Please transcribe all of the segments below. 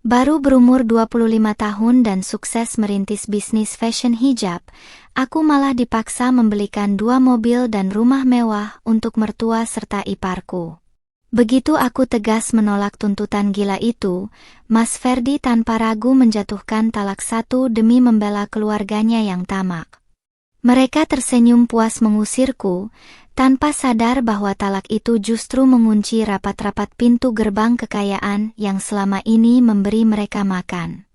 Baru berumur 25 tahun dan sukses merintis bisnis fashion hijab, aku malah dipaksa membelikan 2 mobil dan rumah mewah untuk mertua serta iparku. Begitu aku tegas menolak tuntutan gila itu, Mas Ferdi tanpa ragu menjatuhkan talak 1 demi membela keluarganya yang tamak. Mereka tersenyum puas mengusirku, tanpa sadar bahwa talak itu justru mengunci rapat-rapat pintu gerbang kekayaan yang selama ini memberi mereka makan.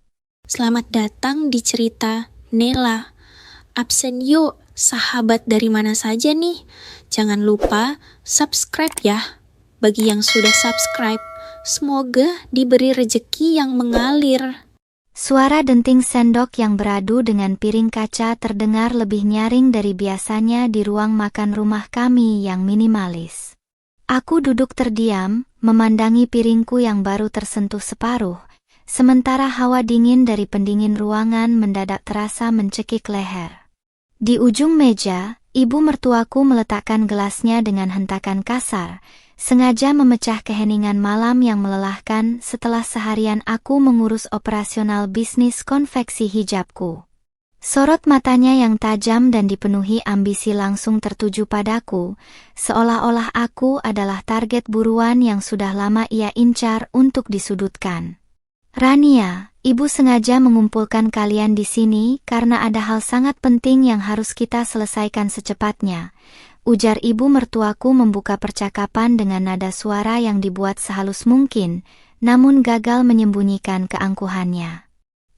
Selamat datang di cerita Nela. Absen yuk, sahabat dari mana saja nih? Jangan lupa subscribe ya. Bagi yang sudah subscribe, semoga diberi rejeki yang mengalir. Suara denting sendok yang beradu dengan piring kaca terdengar lebih nyaring dari biasanya di ruang makan rumah kami yang minimalis. Aku duduk terdiam, memandangi piringku yang baru tersentuh separuh, sementara hawa dingin dari pendingin ruangan mendadak terasa mencekik leher. Di ujung meja, ibu mertuaku meletakkan gelasnya dengan hentakan kasar, sengaja memecah keheningan malam yang melelahkan setelah seharian aku mengurus operasional bisnis konveksi hijabku. Sorot matanya yang tajam dan dipenuhi ambisi langsung tertuju padaku, seolah-olah aku adalah target buruan yang sudah lama ia incar untuk disudutkan. "Rania, ibu sengaja mengumpulkan kalian di sini karena ada hal sangat penting yang harus kita selesaikan secepatnya," ujar ibu mertuaku membuka percakapan dengan nada suara yang dibuat sehalus mungkin, namun gagal menyembunyikan keangkuhannya.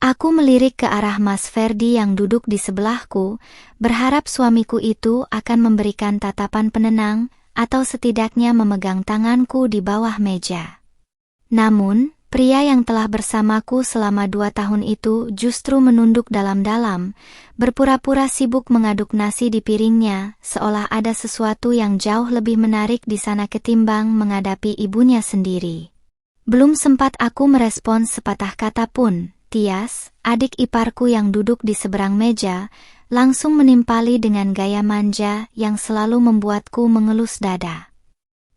Aku melirik ke arah Mas Ferdi yang duduk di sebelahku, berharap suamiku itu akan memberikan tatapan penenang, atau setidaknya memegang tanganku di bawah meja. Namun, pria yang telah bersamaku selama 2 tahun itu justru menunduk dalam-dalam, berpura-pura sibuk mengaduk nasi di piringnya, seolah ada sesuatu yang jauh lebih menarik di sana ketimbang menghadapi ibunya sendiri. Belum sempat aku merespons sepatah kata pun, Tias, adik iparku yang duduk di seberang meja, langsung menimpali dengan gaya manja yang selalu membuatku mengelus dada.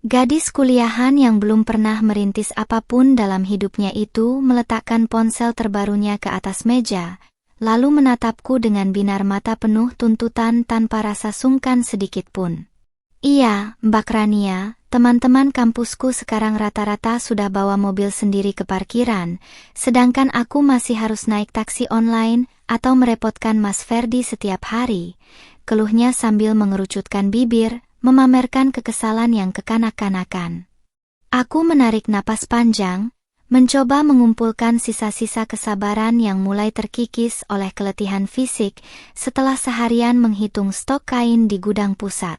Gadis kuliahan yang belum pernah merintis apapun dalam hidupnya itu meletakkan ponsel terbarunya ke atas meja, lalu menatapku dengan binar mata penuh tuntutan tanpa rasa sungkan sedikit pun. "Iya, Mbak Rania, teman-teman kampusku sekarang rata-rata sudah bawa mobil sendiri ke parkiran, sedangkan aku masih harus naik taksi online atau merepotkan Mas Ferdi setiap hari," keluhnya sambil mengerucutkan bibir, memamerkan kekesalan yang kekanak-kanakan. Aku menarik napas panjang, mencoba mengumpulkan sisa-sisa kesabaran yang mulai terkikis oleh keletihan fisik setelah seharian menghitung stok kain di gudang pusat.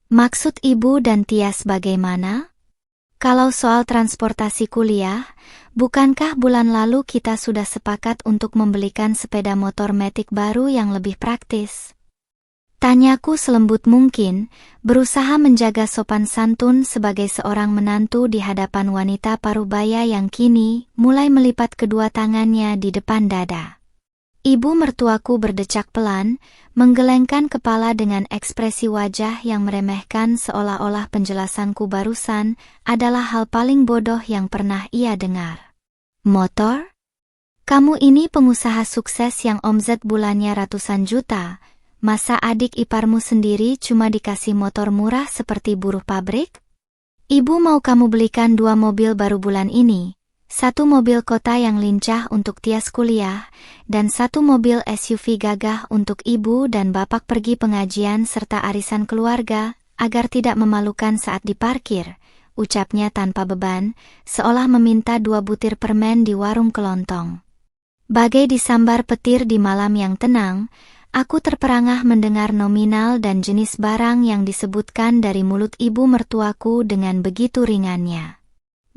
"Maksud ibu dan Tias bagaimana? Kalau soal transportasi kuliah, bukankah bulan lalu kita sudah sepakat untuk membelikan sepeda motor matic baru yang lebih praktis?" Tanyaku selembut mungkin, berusaha menjaga sopan santun sebagai seorang menantu di hadapan wanita parubaya yang kini mulai melipat kedua tangannya di depan dada. Ibu mertuaku berdecak pelan, menggelengkan kepala dengan ekspresi wajah yang meremehkan seolah-olah penjelasanku barusan adalah hal paling bodoh yang pernah ia dengar. "Motor? Kamu ini pengusaha sukses yang omzet bulannya ratusan juta. Masa adik iparmu sendiri cuma dikasih motor murah seperti buruh pabrik? Ibu mau kamu belikan 2 mobil baru bulan ini, 1 mobil kota yang lincah untuk Tias kuliah, dan 1 mobil SUV gagah untuk ibu dan bapak pergi pengajian serta arisan keluarga, agar tidak memalukan saat diparkir," ucapnya tanpa beban, seolah meminta 2 butir permen di warung kelontong. Bagai disambar petir di malam yang tenang, aku terperangah mendengar nominal dan jenis barang yang disebutkan dari mulut ibu mertuaku dengan begitu ringannya.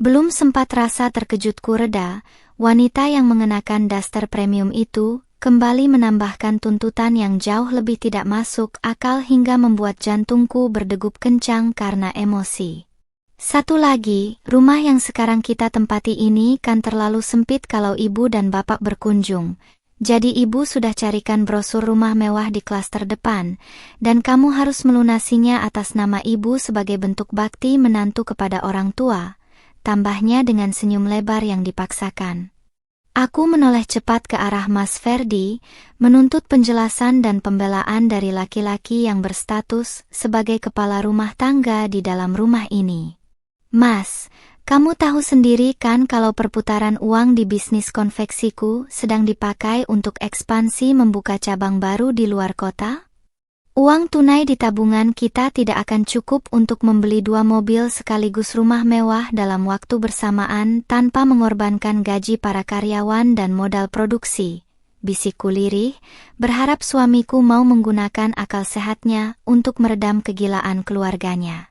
Belum sempat rasa terkejutku reda, wanita yang mengenakan daster premium itu kembali menambahkan tuntutan yang jauh lebih tidak masuk akal hingga membuat jantungku berdegup kencang karena emosi. "Satu lagi, rumah yang sekarang kita tempati ini kan terlalu sempit kalau ibu dan bapak berkunjung. Jadi ibu sudah carikan brosur rumah mewah di klaster depan, dan kamu harus melunasinya atas nama ibu sebagai bentuk bakti menantu kepada orang tua," tambahnya dengan senyum lebar yang dipaksakan. Aku menoleh cepat ke arah Mas Ferdi, menuntut penjelasan dan pembelaan dari laki-laki yang berstatus sebagai kepala rumah tangga di dalam rumah ini. Mas, kamu tahu sendiri kan kalau perputaran uang di bisnis konveksiku sedang dipakai untuk ekspansi membuka cabang baru di luar kota? Uang tunai di tabungan kita tidak akan cukup untuk membeli 2 mobil sekaligus rumah mewah dalam waktu bersamaan tanpa mengorbankan gaji para karyawan dan modal produksi. Bisikku lirih, berharap suamiku mau menggunakan akal sehatnya untuk meredam kegilaan keluarganya.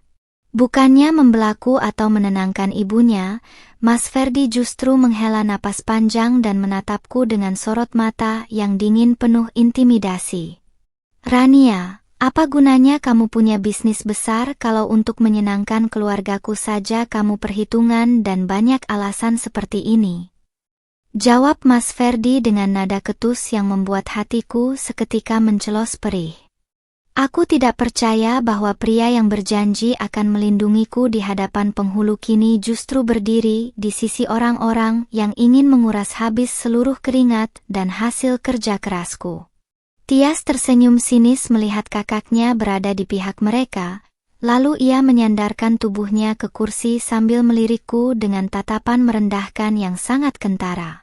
Bukannya membelaku atau menenangkan ibunya, Mas Ferdi justru menghela napas panjang dan menatapku dengan sorot mata yang dingin penuh intimidasi. Rania, apa gunanya kamu punya bisnis besar kalau untuk menyenangkan keluargaku saja kamu perhitungan dan banyak alasan seperti ini? Jawab Mas Ferdi dengan nada ketus yang membuat hatiku seketika mencelos perih. Aku tidak percaya bahwa pria yang berjanji akan melindungiku di hadapan penghulu kini justru berdiri di sisi orang-orang yang ingin menguras habis seluruh keringat dan hasil kerja kerasku. Tias tersenyum sinis melihat kakaknya berada di pihak mereka, lalu ia menyandarkan tubuhnya ke kursi sambil melirikku dengan tatapan merendahkan yang sangat kentara.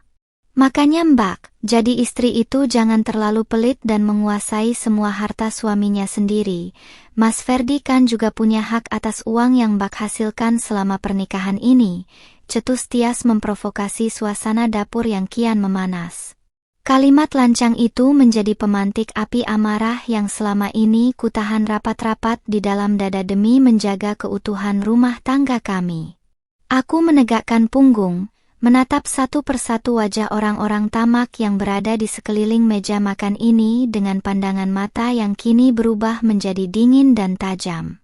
Makanya Mbak, jadi istri itu jangan terlalu pelit dan menguasai semua harta suaminya sendiri. Mas Ferdi kan juga punya hak atas uang yang Mbak hasilkan selama pernikahan ini. Cetus Tias memprovokasi suasana dapur yang kian memanas. Kalimat lancang itu menjadi pemantik api amarah yang selama ini kutahan rapat-rapat di dalam dada demi menjaga keutuhan rumah tangga kami. Aku menegakkan punggung, menatap satu persatu wajah orang-orang tamak yang berada di sekeliling meja makan ini dengan pandangan mata yang kini berubah menjadi dingin dan tajam.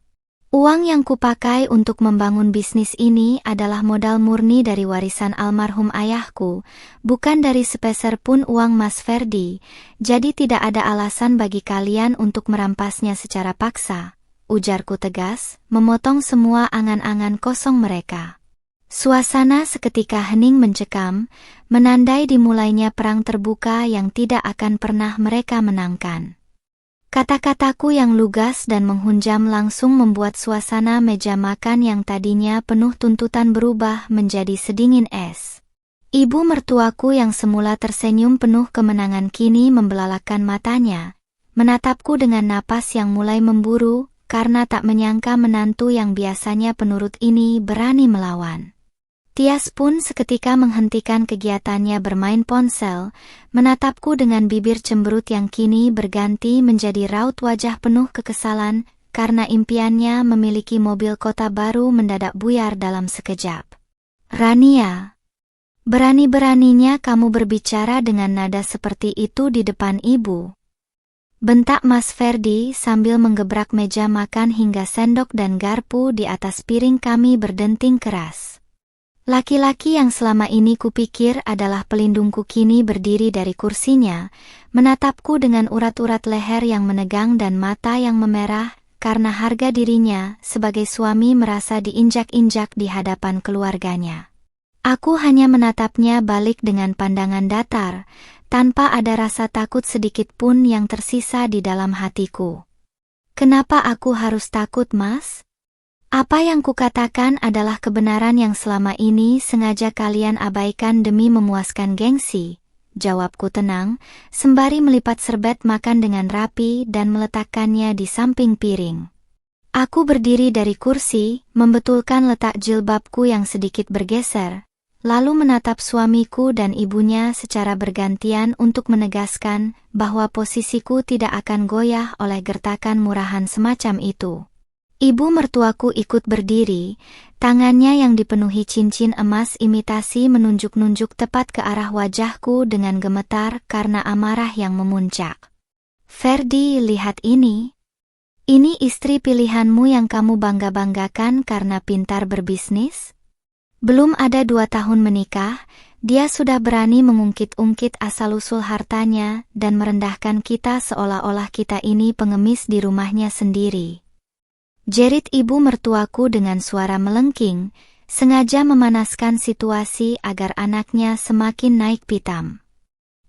Uang yang kupakai untuk membangun bisnis ini adalah modal murni dari warisan almarhum ayahku, bukan dari sepeser pun uang Mas Ferdi, jadi tidak ada alasan bagi kalian untuk merampasnya secara paksa, ujarku tegas, memotong semua angan-angan kosong mereka. Suasana seketika hening mencekam, menandai dimulainya perang terbuka yang tidak akan pernah mereka menangkan. Kata-kataku yang lugas dan menghunjam langsung membuat suasana meja makan yang tadinya penuh tuntutan berubah menjadi sedingin es. Ibu mertuaku yang semula tersenyum penuh kemenangan kini membelalakkan matanya, menatapku dengan napas yang mulai memburu, karena tak menyangka menantu yang biasanya penurut ini berani melawan. Tias pun seketika menghentikan kegiatannya bermain ponsel, menatapku dengan bibir cemberut yang kini berganti menjadi raut wajah penuh kekesalan, karena impiannya memiliki mobil kota baru mendadak buyar dalam sekejap. Rania, berani-beraninya kamu berbicara dengan nada seperti itu di depan ibu. Bentak Mas Ferdi sambil menggebrak meja makan hingga sendok dan garpu di atas piring kami berdenting keras. Laki-laki yang selama ini kupikir adalah pelindungku kini berdiri dari kursinya, menatapku dengan urat-urat leher yang menegang dan mata yang memerah, karena harga dirinya sebagai suami merasa diinjak-injak di hadapan keluarganya. Aku hanya menatapnya balik dengan pandangan datar, tanpa ada rasa takut sedikit pun yang tersisa di dalam hatiku. Kenapa aku harus takut, Mas? Apa yang kukatakan adalah kebenaran yang selama ini sengaja kalian abaikan demi memuaskan gengsi, jawabku tenang, sembari melipat serbet makan dengan rapi dan meletakkannya di samping piring. Aku berdiri dari kursi, membetulkan letak jilbabku yang sedikit bergeser, lalu menatap suamiku dan ibunya secara bergantian untuk menegaskan bahwa posisiku tidak akan goyah oleh gertakan murahan semacam itu. Ibu mertuaku ikut berdiri, tangannya yang dipenuhi cincin emas imitasi menunjuk-nunjuk tepat ke arah wajahku dengan gemetar karena amarah yang memuncak. Ferdi, lihat ini. Ini istri pilihanmu yang kamu bangga-banggakan karena pintar berbisnis? Belum ada 2 tahun menikah, dia sudah berani mengungkit-ungkit asal-usul hartanya dan merendahkan kita seolah-olah kita ini pengemis di rumahnya sendiri. Jerit ibu mertuaku dengan suara melengking, sengaja memanaskan situasi agar anaknya semakin naik pitam.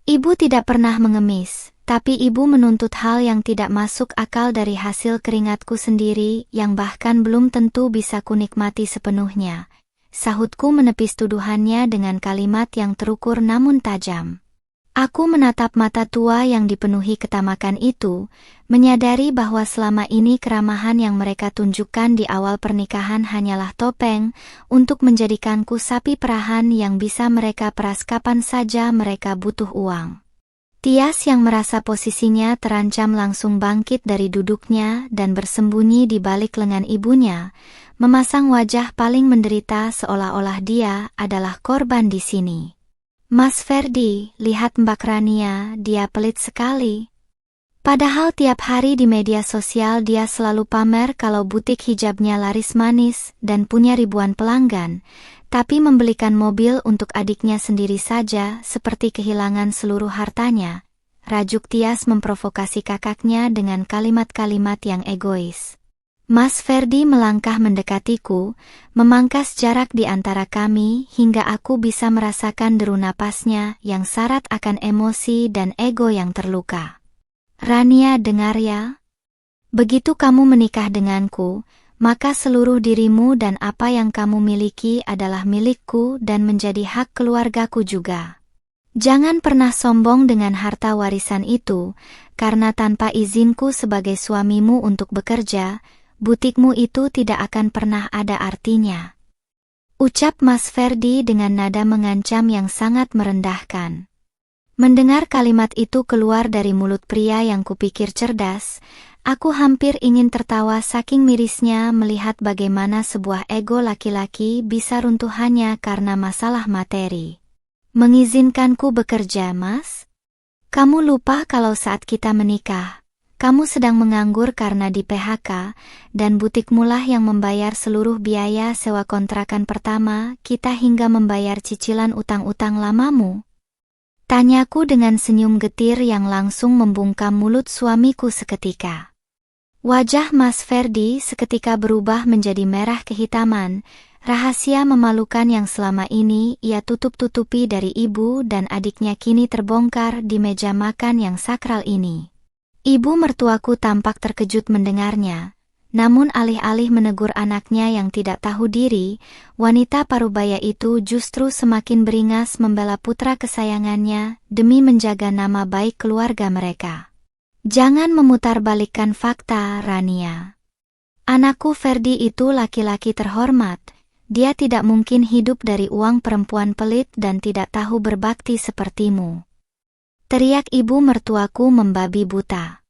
Ibu tidak pernah mengemis, tapi ibu menuntut hal yang tidak masuk akal dari hasil keringatku sendiri yang bahkan belum tentu bisa kunikmati sepenuhnya. Sahutku menepis tuduhannya dengan kalimat yang terukur namun tajam. Aku menatap mata tua yang dipenuhi ketamakan itu, menyadari bahwa selama ini keramahan yang mereka tunjukkan di awal pernikahan hanyalah topeng untuk menjadikanku sapi perahan yang bisa mereka peras kapan saja mereka butuh uang. Tias yang merasa posisinya terancam langsung bangkit dari duduknya dan bersembunyi di balik lengan ibunya, memasang wajah paling menderita seolah-olah dia adalah korban di sini. Mas Ferdi, lihat Mbak Rania, dia pelit sekali. Padahal tiap hari di media sosial dia selalu pamer kalau butik hijabnya laris manis dan punya ribuan pelanggan, tapi membelikan mobil untuk adiknya sendiri saja seperti kehilangan seluruh hartanya. Rajuk Tias memprovokasi kakaknya dengan kalimat-kalimat yang egois. Mas Ferdi melangkah mendekatiku, memangkas jarak di antara kami hingga aku bisa merasakan deru napasnya yang syarat akan emosi dan ego yang terluka. Rania, dengar ya. Begitu kamu menikah denganku, maka seluruh dirimu dan apa yang kamu miliki adalah milikku dan menjadi hak keluargaku juga. Jangan pernah sombong dengan harta warisan itu, karena tanpa izinku sebagai suamimu untuk bekerja, butikmu itu tidak akan pernah ada artinya. Ucap Mas Ferdi dengan nada mengancam yang sangat merendahkan. Mendengar kalimat itu keluar dari mulut pria yang kupikir cerdas, aku hampir ingin tertawa saking mirisnya melihat bagaimana sebuah ego laki-laki bisa runtuh hanya karena masalah materi. Mengizinkanku bekerja, Mas? Kamu lupa kalau saat kita menikah, kamu sedang menganggur karena di PHK, dan butikmulah yang membayar seluruh biaya sewa kontrakan pertama kita hingga membayar cicilan utang-utang lamamu. Tanyaku dengan senyum getir yang langsung membungkam mulut suamiku seketika. Wajah Mas Ferdi seketika berubah menjadi merah kehitaman, rahasia memalukan yang selama ini ia tutup-tutupi dari ibu dan adiknya kini terbongkar di meja makan yang sakral ini. Ibu mertuaku tampak terkejut mendengarnya, namun alih-alih menegur anaknya yang tidak tahu diri, wanita parubaya itu justru semakin beringas membela putra kesayangannya demi menjaga nama baik keluarga mereka. Jangan memutarbalikkan fakta, Rania. Anakku Ferdi itu laki-laki terhormat, dia tidak mungkin hidup dari uang perempuan pelit dan tidak tahu berbakti sepertimu. Teriak ibu mertuaku membabi buta.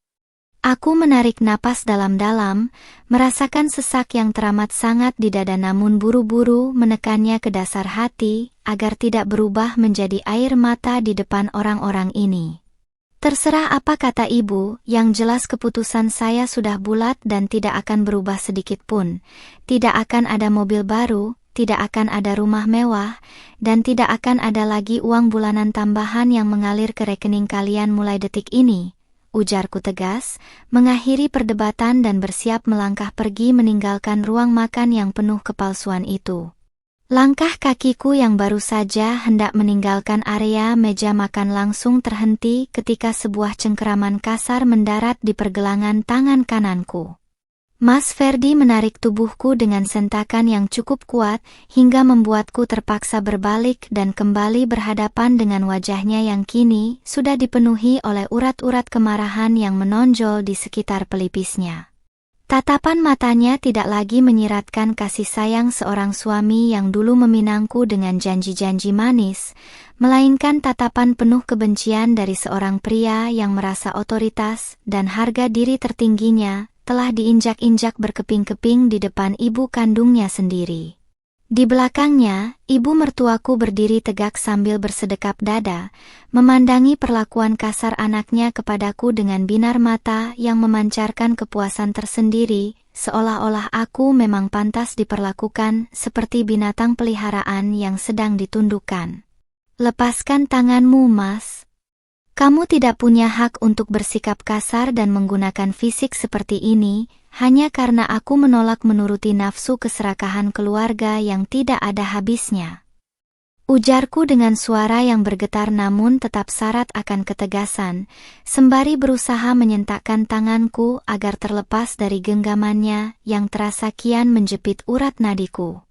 Aku menarik napas dalam-dalam, merasakan sesak yang teramat sangat di dada namun buru-buru menekannya ke dasar hati, agar tidak berubah menjadi air mata di depan orang-orang ini. Terserah apa kata ibu, yang jelas keputusan saya sudah bulat dan tidak akan berubah sedikit pun. Tidak akan ada mobil baru, tidak akan ada rumah mewah, dan tidak akan ada lagi uang bulanan tambahan yang mengalir ke rekening kalian mulai detik ini. Ujarku tegas, mengakhiri perdebatan dan bersiap melangkah pergi meninggalkan ruang makan yang penuh kepalsuan itu. Langkah kakiku yang baru saja hendak meninggalkan area meja makan langsung terhenti ketika sebuah cengkeraman kasar mendarat di pergelangan tangan kananku. Mas Ferdi menarik tubuhku dengan sentakan yang cukup kuat hingga membuatku terpaksa berbalik dan kembali berhadapan dengan wajahnya yang kini sudah dipenuhi oleh urat-urat kemarahan yang menonjol di sekitar pelipisnya. Tatapan matanya tidak lagi menyiratkan kasih sayang seorang suami yang dulu meminangku dengan janji-janji manis, melainkan tatapan penuh kebencian dari seorang pria yang merasa otoritas dan harga diri tertingginya telah diinjak-injak berkeping-keping di depan ibu kandungnya sendiri. Di belakangnya, ibu mertuaku berdiri tegak sambil bersedekap dada, memandangi perlakuan kasar anaknya kepadaku dengan binar mata yang memancarkan kepuasan tersendiri, seolah-olah aku memang pantas diperlakukan seperti binatang peliharaan yang sedang ditundukkan. Lepaskan tanganmu, Mas. Kamu tidak punya hak untuk bersikap kasar dan menggunakan fisik seperti ini, hanya karena aku menolak menuruti nafsu keserakahan keluarga yang tidak ada habisnya. Ujarku dengan suara yang bergetar namun tetap syarat akan ketegasan, sembari berusaha menyentakkan tanganku agar terlepas dari genggamannya yang terasa kian menjepit urat nadiku.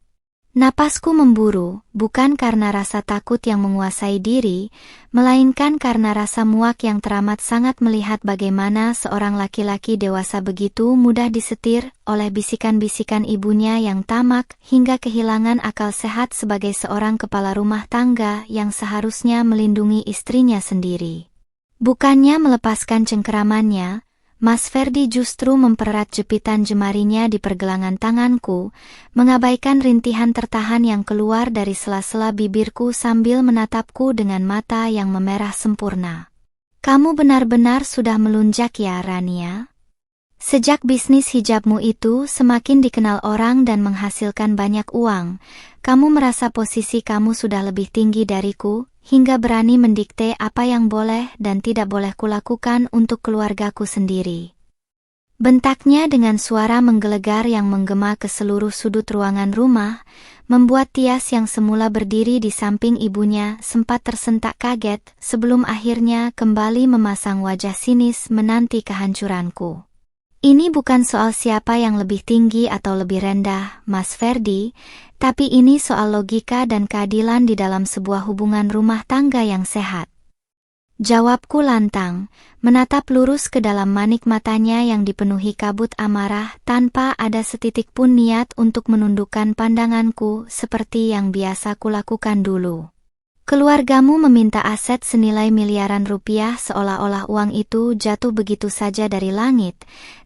Napasku memburu, bukan karena rasa takut yang menguasai diri, melainkan karena rasa muak yang teramat sangat melihat bagaimana seorang laki-laki dewasa begitu mudah disetir oleh bisikan-bisikan ibunya yang tamak hingga kehilangan akal sehat sebagai seorang kepala rumah tangga yang seharusnya melindungi istrinya sendiri. Bukannya melepaskan cengkeramannya, Mas Ferdi justru mempererat jepitan jemarinya di pergelangan tanganku, mengabaikan rintihan tertahan yang keluar dari sela-sela bibirku sambil menatapku dengan mata yang memerah sempurna. "Kamu benar-benar sudah melunjak ya, Rania? Sejak bisnis hijabmu itu semakin dikenal orang dan menghasilkan banyak uang, kamu merasa posisi kamu sudah lebih tinggi dariku, hingga berani mendikte apa yang boleh dan tidak boleh kulakukan untuk keluargaku sendiri." Bentaknya dengan suara menggelegar yang menggema ke seluruh sudut ruangan rumah, membuat Tias yang semula berdiri di samping ibunya sempat tersentak kaget sebelum akhirnya kembali memasang wajah sinis menanti kehancuranku. "Ini bukan soal siapa yang lebih tinggi atau lebih rendah, Mas Ferdi, tapi ini soal logika dan keadilan di dalam sebuah hubungan rumah tangga yang sehat." Jawabku lantang, menatap lurus ke dalam manik matanya yang dipenuhi kabut amarah tanpa ada setitik pun niat untuk menundukkan pandanganku seperti yang biasa kulakukan dulu. "Keluargamu meminta aset senilai miliaran rupiah seolah-olah uang itu jatuh begitu saja dari langit,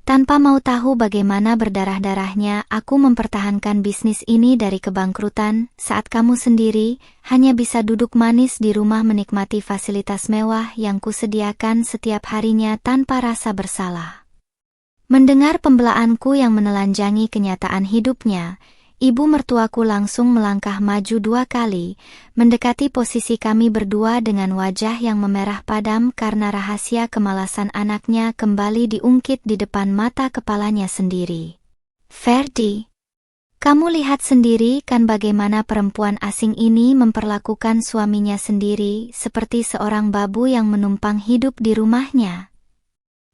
tanpa mau tahu bagaimana berdarah-darahnya aku mempertahankan bisnis ini dari kebangkrutan saat kamu sendiri hanya bisa duduk manis di rumah menikmati fasilitas mewah yang kusediakan setiap harinya tanpa rasa bersalah." Mendengar pembelaanku yang menelanjangi kenyataan hidupnya, ibu mertuaku langsung melangkah maju 2 kali, mendekati posisi kami berdua dengan wajah yang memerah padam karena rahasia kemalasan anaknya kembali diungkit di depan mata kepalanya sendiri. "Ferdi, kamu lihat sendiri kan bagaimana perempuan asing ini memperlakukan suaminya sendiri seperti seorang babu yang menumpang hidup di rumahnya."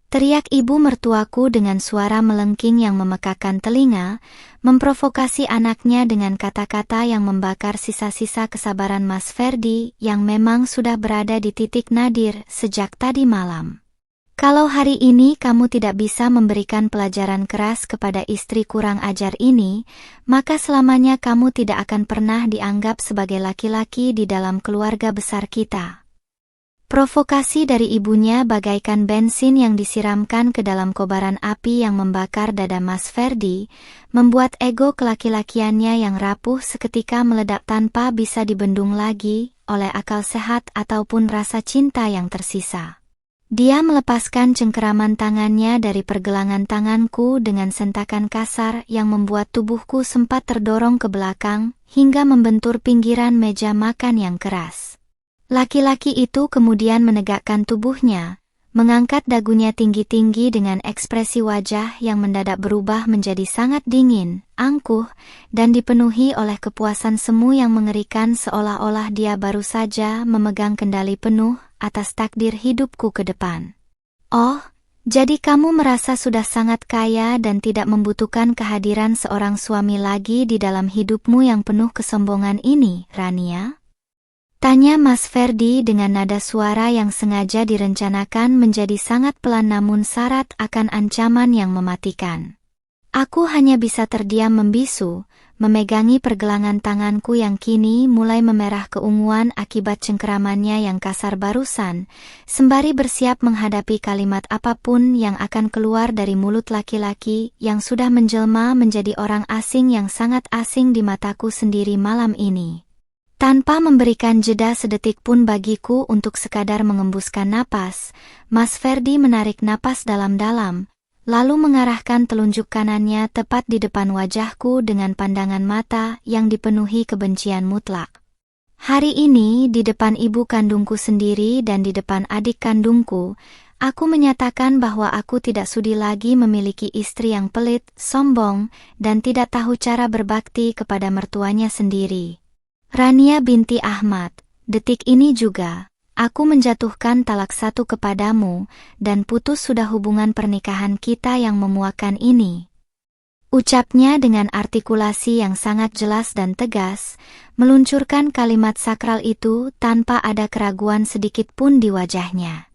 Teriak ibu mertuaku dengan suara melengking yang memekakan telinga, memprovokasi anaknya dengan kata-kata yang membakar sisa-sisa kesabaran Mas Ferdi yang memang sudah berada di titik nadir sejak tadi malam. "Kalau hari ini kamu tidak bisa memberikan pelajaran keras kepada istri kurang ajar ini, maka selamanya kamu tidak akan pernah dianggap sebagai laki-laki di dalam keluarga besar kita." Provokasi dari ibunya bagaikan bensin yang disiramkan ke dalam kobaran api yang membakar dada Mas Ferdi, membuat ego kelaki-lakiannya yang rapuh seketika meledak tanpa bisa dibendung lagi oleh akal sehat ataupun rasa cinta yang tersisa. Dia melepaskan cengkeraman tangannya dari pergelangan tanganku dengan sentakan kasar yang membuat tubuhku sempat terdorong ke belakang hingga membentur pinggiran meja makan yang keras. Laki-laki itu kemudian menegakkan tubuhnya, mengangkat dagunya tinggi-tinggi dengan ekspresi wajah yang mendadak berubah menjadi sangat dingin, angkuh, dan dipenuhi oleh kepuasan semu yang mengerikan seolah-olah dia baru saja memegang kendali penuh atas takdir hidupku ke depan. "Oh, jadi kamu merasa sudah sangat kaya dan tidak membutuhkan kehadiran seorang suami lagi di dalam hidupmu yang penuh kesombongan ini, Rania?" Tanya Mas Ferdi dengan nada suara yang sengaja direncanakan menjadi sangat pelan namun syarat akan ancaman yang mematikan. Aku hanya bisa terdiam membisu, memegangi pergelangan tanganku yang kini mulai memerah keunguan akibat cengkeramannya yang kasar barusan, sembari bersiap menghadapi kalimat apapun yang akan keluar dari mulut laki-laki yang sudah menjelma menjadi orang asing yang sangat asing di mataku sendiri malam ini. Tanpa memberikan jeda sedetik pun bagiku untuk sekadar mengembuskan napas, Mas Ferdi menarik napas dalam-dalam, lalu mengarahkan telunjuk kanannya tepat di depan wajahku dengan pandangan mata yang dipenuhi kebencian mutlak. Hari ini di depan ibu kandungku sendiri dan di depan adik kandungku, Aku menyatakan bahwa aku tidak sudi lagi memiliki istri yang pelit, sombong, dan tidak tahu cara berbakti kepada mertuanya sendiri. Rania binti Ahmad, detik ini juga, aku menjatuhkan talak 1 kepadamu, dan putus sudah hubungan pernikahan kita yang memuakan ini. Ucapnya dengan artikulasi yang sangat jelas dan tegas, meluncurkan kalimat sakral itu tanpa ada keraguan sedikit pun di wajahnya.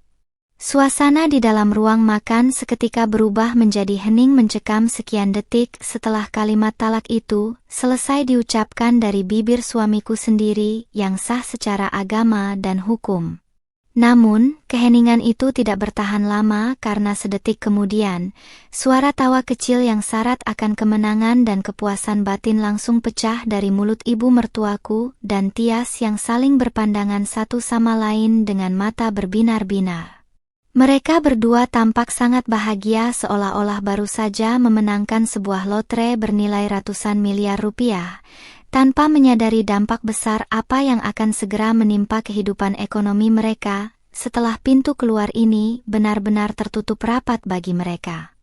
Suasana di dalam ruang makan seketika berubah menjadi hening mencekam sekian detik setelah kalimat talak itu selesai diucapkan dari bibir suamiku sendiri yang sah secara agama dan hukum. Namun, keheningan itu tidak bertahan lama karena sedetik kemudian, suara tawa kecil yang syarat akan kemenangan dan kepuasan batin langsung pecah dari mulut ibu mertuaku dan Tias yang saling berpandangan satu sama lain dengan mata berbinar-binar. Mereka berdua tampak sangat bahagia seolah-olah baru saja memenangkan sebuah lotre bernilai ratusan miliar rupiah, tanpa menyadari dampak besar apa yang akan segera menimpa kehidupan ekonomi mereka, setelah pintu keluar ini benar-benar tertutup rapat bagi mereka.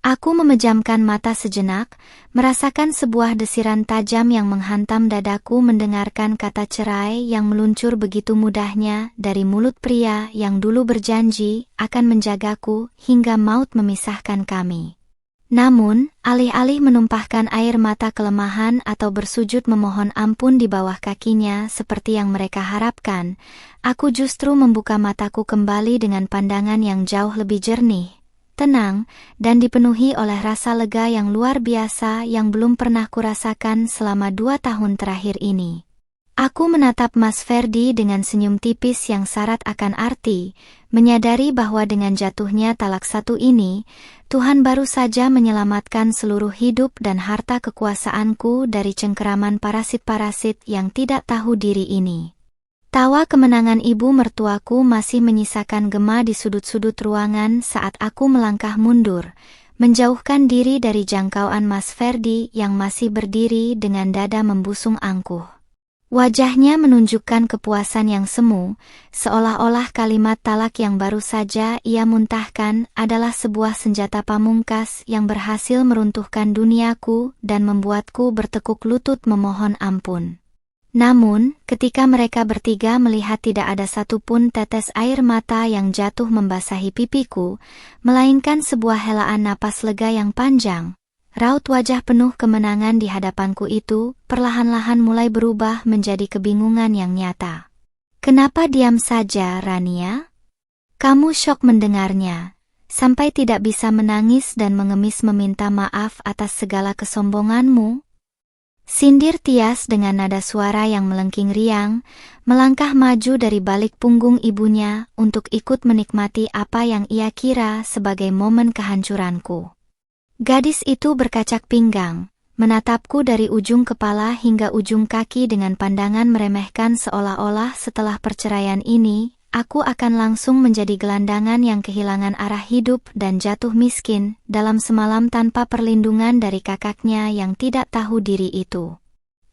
Aku memejamkan mata sejenak, merasakan sebuah desiran tajam yang menghantam dadaku mendengarkan kata cerai yang meluncur begitu mudahnya dari mulut pria yang dulu berjanji akan menjagaku hingga maut memisahkan kami. Namun, alih-alih menumpahkan air mata kelemahan atau bersujud memohon ampun di bawah kakinya seperti yang mereka harapkan, aku justru membuka mataku kembali dengan pandangan yang jauh lebih jernih, tenang, dan dipenuhi oleh rasa lega yang luar biasa yang belum pernah kurasakan selama 2 tahun terakhir ini. Aku menatap Mas Ferdi dengan senyum tipis yang syarat akan arti, menyadari bahwa dengan jatuhnya talak 1 ini, Tuhan baru saja menyelamatkan seluruh hidup dan harta kekuasaanku dari cengkeraman parasit-parasit yang tidak tahu diri ini. Tawa kemenangan ibu mertuaku masih menyisakan gema di sudut-sudut ruangan saat aku melangkah mundur, menjauhkan diri dari jangkauan Mas Ferdi yang masih berdiri dengan dada membusung angkuh. Wajahnya menunjukkan kepuasan yang semu, seolah-olah kalimat talak yang baru saja ia muntahkan adalah sebuah senjata pamungkas yang berhasil meruntuhkan duniaku dan membuatku bertekuk lutut memohon ampun. Namun, ketika mereka bertiga melihat tidak ada satupun tetes air mata yang jatuh membasahi pipiku, melainkan sebuah helaan napas lega yang panjang, raut wajah penuh kemenangan di hadapanku itu perlahan-lahan mulai berubah menjadi kebingungan yang nyata. "Kenapa diam saja, Rania? Kamu syok mendengarnya, sampai tidak bisa menangis dan mengemis meminta maaf atas segala kesombonganmu?" Sindir Tias dengan nada suara yang melengking riang, melangkah maju dari balik punggung ibunya untuk ikut menikmati apa yang ia kira sebagai momen kehancuranku. Gadis itu berkacak pinggang, menatapku dari ujung kepala hingga ujung kaki dengan pandangan meremehkan seolah-olah setelah perceraian ini, aku akan langsung menjadi gelandangan yang kehilangan arah hidup dan jatuh miskin dalam semalam tanpa perlindungan dari kakaknya yang tidak tahu diri itu.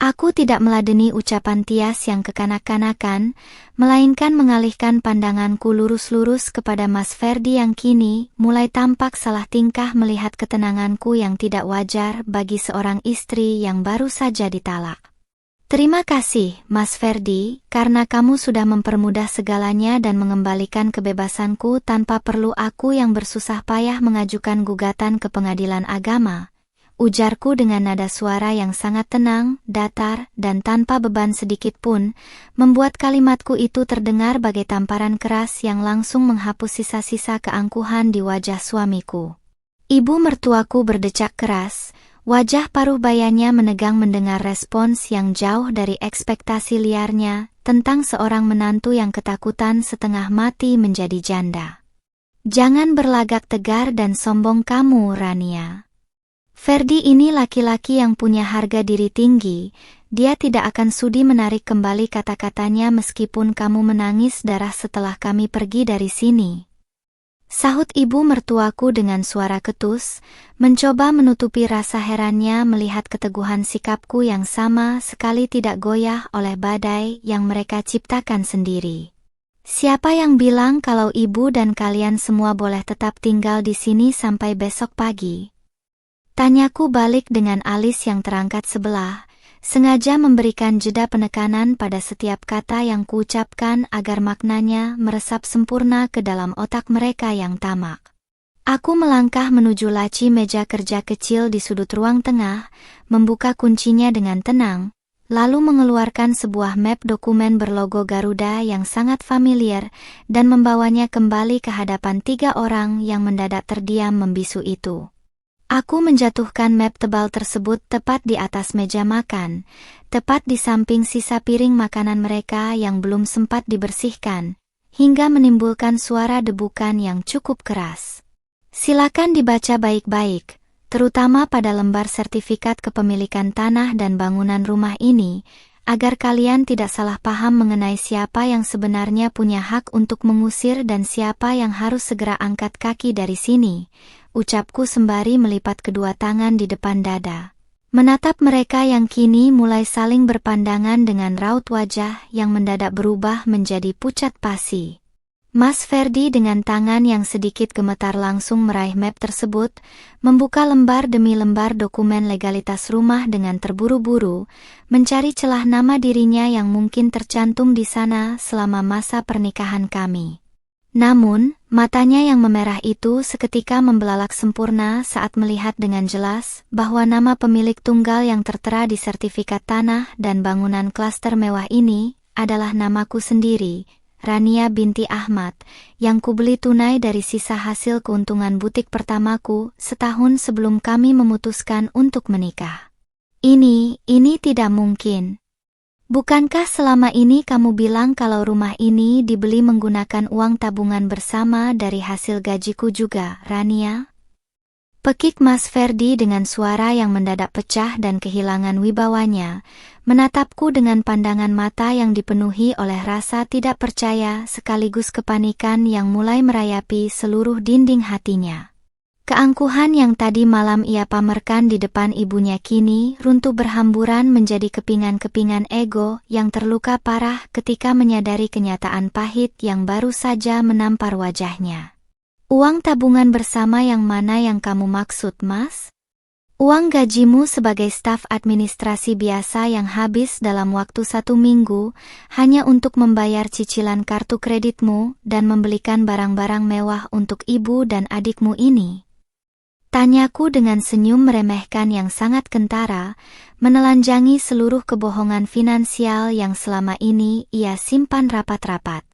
Aku tidak meladeni ucapan Tias yang kekanak-kanakan, melainkan mengalihkan pandanganku lurus-lurus kepada Mas Ferdi yang kini mulai tampak salah tingkah melihat ketenanganku yang tidak wajar bagi seorang istri yang baru saja ditalak. "Terima kasih, Mas Ferdi, karena kamu sudah mempermudah segalanya dan mengembalikan kebebasanku tanpa perlu aku yang bersusah payah mengajukan gugatan ke pengadilan agama," ujarku dengan nada suara yang sangat tenang, datar, dan tanpa beban sedikit pun, membuat kalimatku itu terdengar bagai tamparan keras yang langsung menghapus sisa-sisa keangkuhan di wajah suamiku. Ibu mertuaku berdecak keras, wajah paruh bayanya menegang mendengar respons yang jauh dari ekspektasi liarnya tentang seorang menantu yang ketakutan setengah mati menjadi janda. "Jangan berlagak tegar dan sombong kamu, Rania. Ferdi ini laki-laki yang punya harga diri tinggi, dia tidak akan sudi menarik kembali kata-katanya meskipun kamu menangis darah setelah kami pergi dari sini," sahut ibu mertuaku dengan suara ketus, mencoba menutupi rasa herannya melihat keteguhan sikapku yang sama sekali tidak goyah oleh badai yang mereka ciptakan sendiri. Siapa yang bilang kalau ibu dan kalian semua boleh tetap tinggal di sini sampai besok pagi? Tanyaku balik dengan alis yang terangkat sebelah, sengaja memberikan jeda penekanan pada setiap kata yang kuucapkan agar maknanya meresap sempurna ke dalam otak mereka yang tamak. Aku melangkah menuju laci meja kerja kecil di sudut ruang tengah, membuka kuncinya dengan tenang, lalu mengeluarkan sebuah map dokumen berlogo Garuda yang sangat familiar dan membawanya kembali ke hadapan 3 orang yang mendadak terdiam membisu itu. Aku menjatuhkan map tebal tersebut tepat di atas meja makan, tepat di samping sisa piring makanan mereka yang belum sempat dibersihkan, hingga menimbulkan suara debukan yang cukup keras. Silakan dibaca baik-baik, terutama pada lembar sertifikat kepemilikan tanah dan bangunan rumah ini, agar kalian tidak salah paham mengenai siapa yang sebenarnya punya hak untuk mengusir dan siapa yang harus segera angkat kaki dari sini, ucapku sembari melipat kedua tangan di depan dada. Menatap mereka yang kini mulai saling berpandangan dengan raut wajah yang mendadak berubah menjadi pucat pasi. Mas Ferdi dengan tangan yang sedikit gemetar langsung meraih map tersebut, membuka lembar demi lembar dokumen legalitas rumah dengan terburu-buru, mencari celah nama dirinya yang mungkin tercantum di sana selama masa pernikahan kami. Namun, matanya yang memerah itu seketika membelalak sempurna saat melihat dengan jelas bahwa nama pemilik tunggal yang tertera di sertifikat tanah dan bangunan klaster mewah ini adalah namaku sendiri, Rania binti Ahmad, yang kubeli tunai dari sisa hasil keuntungan butik pertamaku setahun sebelum kami memutuskan untuk menikah. Ini tidak mungkin. Bukankah selama ini kamu bilang kalau rumah ini dibeli menggunakan uang tabungan bersama dari hasil gajiku juga, Rania? Pekik Mas Ferdi dengan suara yang mendadak pecah dan kehilangan wibawanya, menatapku dengan pandangan mata yang dipenuhi oleh rasa tidak percaya sekaligus kepanikan yang mulai merayapi seluruh dinding hatinya. Keangkuhan yang tadi malam ia pamerkan di depan ibunya kini runtuh berhamburan menjadi kepingan-kepingan ego yang terluka parah ketika menyadari kenyataan pahit yang baru saja menampar wajahnya. Uang tabungan bersama yang mana yang kamu maksud, Mas? Uang gajimu sebagai staf administrasi biasa yang habis dalam waktu 1 minggu hanya untuk membayar cicilan kartu kreditmu dan membelikan barang-barang mewah untuk ibu dan adikmu ini. Tanyaku dengan senyum meremehkan yang sangat kentara, menelanjangi seluruh kebohongan finansial yang selama ini ia simpan rapat-rapat.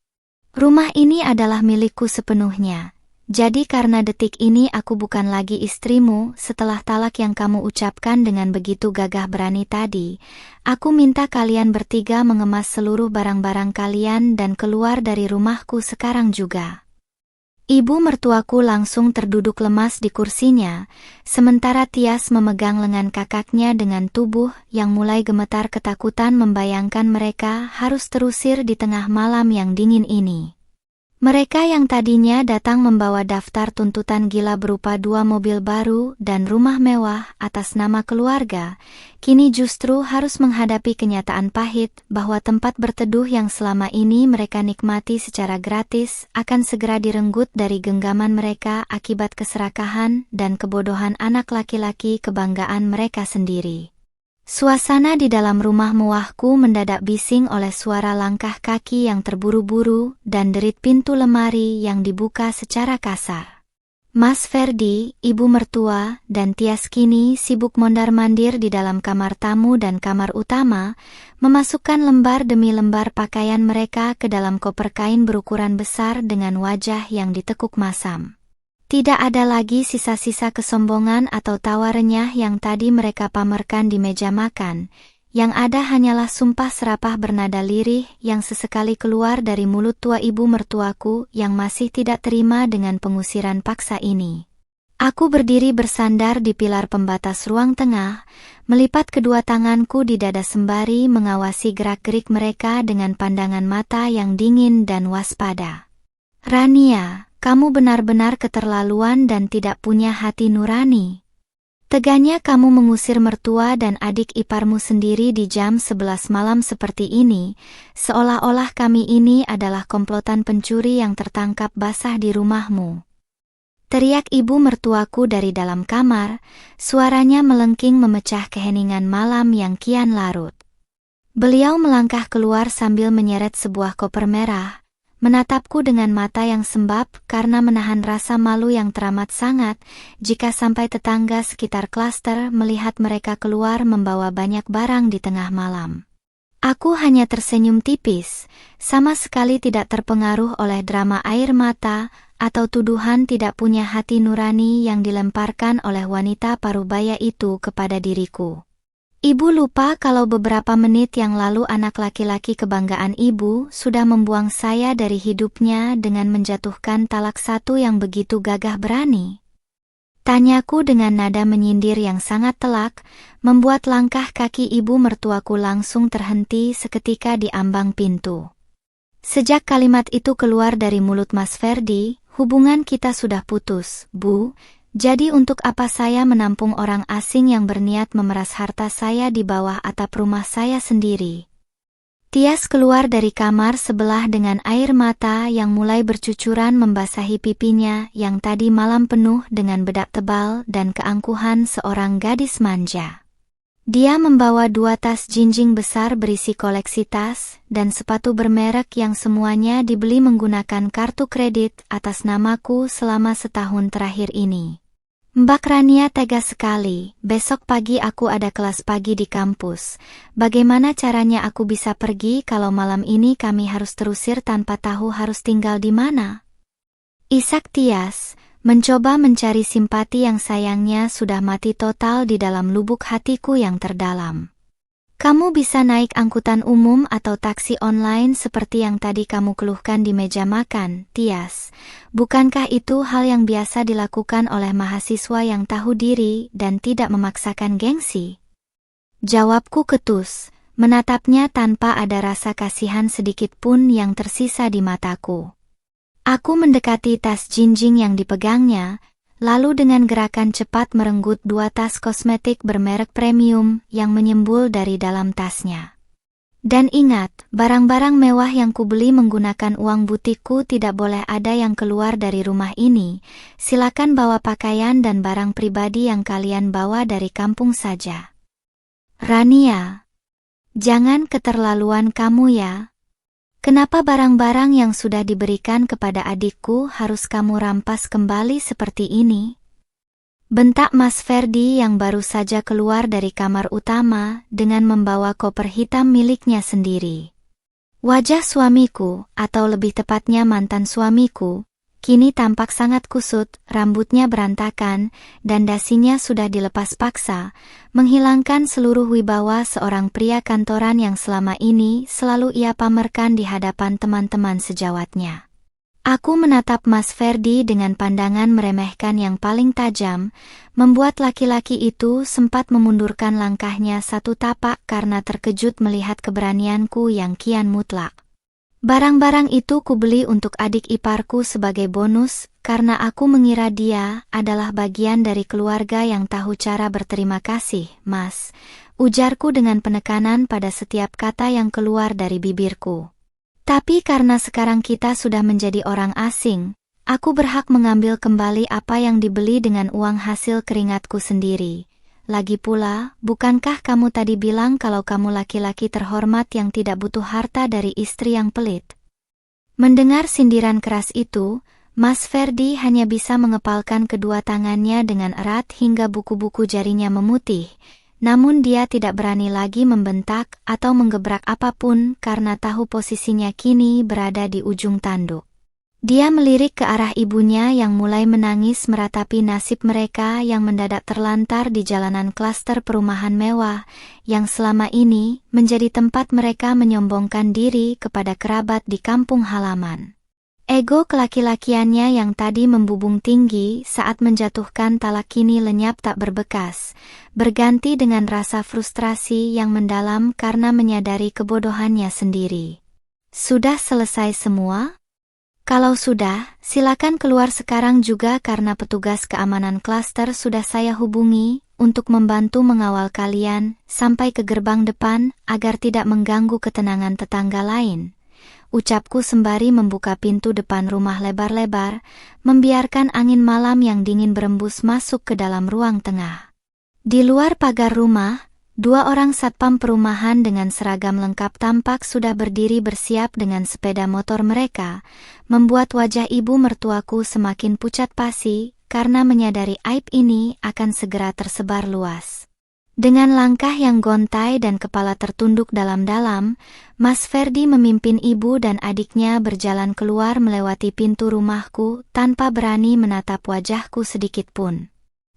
Rumah ini adalah milikku sepenuhnya. Jadi karena detik ini aku bukan lagi istrimu setelah talak yang kamu ucapkan dengan begitu gagah berani tadi, aku minta kalian bertiga mengemas seluruh barang-barang kalian dan keluar dari rumahku sekarang juga. Ibu mertuaku langsung terduduk lemas di kursinya, sementara Tias memegang lengan kakaknya dengan tubuh yang mulai gemetar ketakutan membayangkan mereka harus terusir di tengah malam yang dingin ini. Mereka yang tadinya datang membawa daftar tuntutan gila berupa 2 mobil baru dan rumah mewah atas nama keluarga, kini justru harus menghadapi kenyataan pahit bahwa tempat berteduh yang selama ini mereka nikmati secara gratis akan segera direnggut dari genggaman mereka akibat keserakahan dan kebodohan anak laki-laki kebanggaan mereka sendiri. Suasana di dalam rumah mewahku mendadak bising oleh suara langkah kaki yang terburu-buru dan derit pintu lemari yang dibuka secara kasar. Mas Ferdi, ibu mertua, dan Tias kini sibuk mondar-mandir di dalam kamar tamu dan kamar utama, memasukkan lembar demi lembar pakaian mereka ke dalam koper kain berukuran besar dengan wajah yang ditekuk masam. Tidak ada lagi sisa-sisa kesombongan atau tawa renyah yang tadi mereka pamerkan di meja makan. Yang ada hanyalah sumpah serapah bernada lirih yang sesekali keluar dari mulut tua ibu mertuaku yang masih tidak terima dengan pengusiran paksa ini. Aku berdiri bersandar di pilar pembatas ruang tengah, melipat kedua tanganku di dada sembari mengawasi gerak-gerik mereka dengan pandangan mata yang dingin dan waspada. Rania, kamu benar-benar keterlaluan dan tidak punya hati nurani. Teganya kamu mengusir mertua dan adik iparmu sendiri di jam 11 malam seperti ini, seolah-olah kami ini adalah komplotan pencuri yang tertangkap basah di rumahmu. Teriak ibu mertuaku dari dalam kamar, suaranya melengking memecah keheningan malam yang kian larut. Beliau melangkah keluar sambil menyeret sebuah koper merah, menatapku dengan mata yang sembab karena menahan rasa malu yang teramat sangat jika sampai tetangga sekitar klaster melihat mereka keluar membawa banyak barang di tengah malam. Aku hanya tersenyum tipis, sama sekali tidak terpengaruh oleh drama air mata atau tuduhan tidak punya hati nurani yang dilemparkan oleh wanita parubaya itu kepada diriku. Ibu lupa kalau beberapa menit yang lalu anak laki-laki kebanggaan ibu sudah membuang saya dari hidupnya dengan menjatuhkan talak satu yang begitu gagah berani. Tanyaku dengan nada menyindir yang sangat telak, membuat langkah kaki ibu mertuaku langsung terhenti seketika di ambang pintu. Sejak kalimat itu keluar dari mulut Mas Ferdi, hubungan kita sudah putus, Bu. Jadi untuk apa saya menampung orang asing yang berniat memeras harta saya di bawah atap rumah saya sendiri? Tias keluar dari kamar sebelah dengan air mata yang mulai bercucuran membasahi pipinya yang tadi malam penuh dengan bedak tebal dan keangkuhan seorang gadis manja. Dia membawa 2 tas jinjing besar berisi koleksi tas dan sepatu bermerek yang semuanya dibeli menggunakan kartu kredit atas namaku selama setahun terakhir ini. Mbak Rania tega sekali, besok pagi aku ada kelas pagi di kampus. Bagaimana caranya aku bisa pergi kalau malam ini kami harus terusir tanpa tahu harus tinggal di mana? Isak Tias, mencoba mencari simpati yang sayangnya sudah mati total di dalam lubuk hatiku yang terdalam. Kamu bisa naik angkutan umum atau taksi online seperti yang tadi kamu keluhkan di meja makan, Tias. Bukankah itu hal yang biasa dilakukan oleh mahasiswa yang tahu diri dan tidak memaksakan gengsi? Jawabku ketus, menatapnya tanpa ada rasa kasihan sedikit pun yang tersisa di mataku. Aku mendekati tas jinjing yang dipegangnya, lalu dengan gerakan cepat merenggut 2 tas kosmetik bermerek premium yang menyembul dari dalam tasnya. Dan ingat, barang-barang mewah yang kubeli menggunakan uang butikku tidak boleh ada yang keluar dari rumah ini. Silakan bawa pakaian dan barang pribadi yang kalian bawa dari kampung saja. Rania, jangan keterlaluan kamu ya. Kenapa barang-barang yang sudah diberikan kepada adikku harus kamu rampas kembali seperti ini? Bentak Mas Ferdi yang baru saja keluar dari kamar utama dengan membawa koper hitam miliknya sendiri. Wajah suamiku, atau lebih tepatnya mantan suamiku, kini tampak sangat kusut, rambutnya berantakan, dan dasinya sudah dilepas paksa, menghilangkan seluruh wibawa seorang pria kantoran yang selama ini selalu ia pamerkan di hadapan teman-teman sejawatnya. Aku menatap Mas Ferdi dengan pandangan meremehkan yang paling tajam, membuat laki-laki itu sempat memundurkan langkahnya 1 tapak karena terkejut melihat keberanianku yang kian mutlak. Barang-barang itu kubeli untuk adik iparku sebagai bonus, karena aku mengira dia adalah bagian dari keluarga yang tahu cara berterima kasih, Mas. Ujarku dengan penekanan pada setiap kata yang keluar dari bibirku. Tapi karena sekarang kita sudah menjadi orang asing, aku berhak mengambil kembali apa yang dibeli dengan uang hasil keringatku sendiri. Lagi pula, bukankah kamu tadi bilang kalau kamu laki-laki terhormat yang tidak butuh harta dari istri yang pelit? Mendengar sindiran keras itu, Mas Ferdi hanya bisa mengepalkan kedua tangannya dengan erat hingga buku-buku jarinya memutih. Namun dia tidak berani lagi membentak atau menggebrak apapun karena tahu posisinya kini berada di ujung tanduk. Dia melirik ke arah ibunya yang mulai menangis meratapi nasib mereka yang mendadak terlantar di jalanan klaster perumahan mewah, yang selama ini menjadi tempat mereka menyombongkan diri kepada kerabat di kampung halaman. Ego kelaki-lakiannya yang tadi membubung tinggi saat menjatuhkan talak kini lenyap tak berbekas, berganti dengan rasa frustrasi yang mendalam karena menyadari kebodohannya sendiri. Sudah selesai semua? Kalau sudah, silakan keluar sekarang juga karena petugas keamanan klaster sudah saya hubungi, untuk membantu mengawal kalian sampai ke gerbang depan agar tidak mengganggu ketenangan tetangga lain," ucapku sembari membuka pintu depan rumah lebar-lebar, membiarkan angin malam yang dingin berembus masuk ke dalam ruang tengah. Di luar pagar rumah, 2 orang satpam perumahan dengan seragam lengkap tampak sudah berdiri bersiap dengan sepeda motor mereka, membuat wajah ibu mertuaku semakin pucat pasi karena menyadari aib ini akan segera tersebar luas. Dengan langkah yang gontai dan kepala tertunduk dalam-dalam, Mas Ferdi memimpin ibu dan adiknya berjalan keluar melewati pintu rumahku tanpa berani menatap wajahku sedikit pun.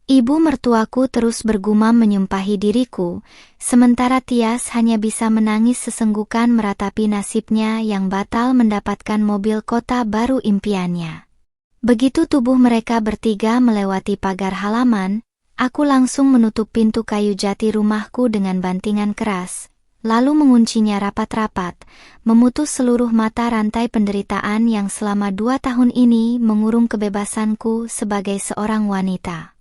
Ibu mertuaku terus bergumam menyumpahi diriku, sementara Tias hanya bisa menangis sesenggukan meratapi nasibnya yang batal mendapatkan mobil kota baru impiannya. Begitu tubuh mereka bertiga melewati pagar halaman, aku langsung menutup pintu kayu jati rumahku dengan bantingan keras, lalu menguncinya rapat-rapat, memutus seluruh mata rantai penderitaan yang selama 2 tahun ini mengurung kebebasanku sebagai seorang wanita.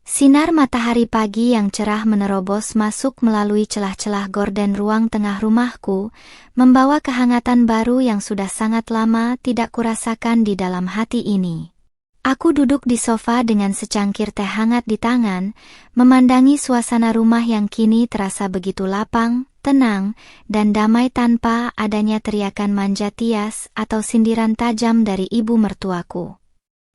Sinar matahari pagi yang cerah menerobos masuk melalui celah-celah gorden ruang tengah rumahku, membawa kehangatan baru yang sudah sangat lama tidak kurasakan di dalam hati ini. Aku duduk di sofa dengan secangkir teh hangat di tangan, memandangi suasana rumah yang kini terasa begitu lapang, tenang, dan damai tanpa adanya teriakan manja Tias atau sindiran tajam dari ibu mertuaku.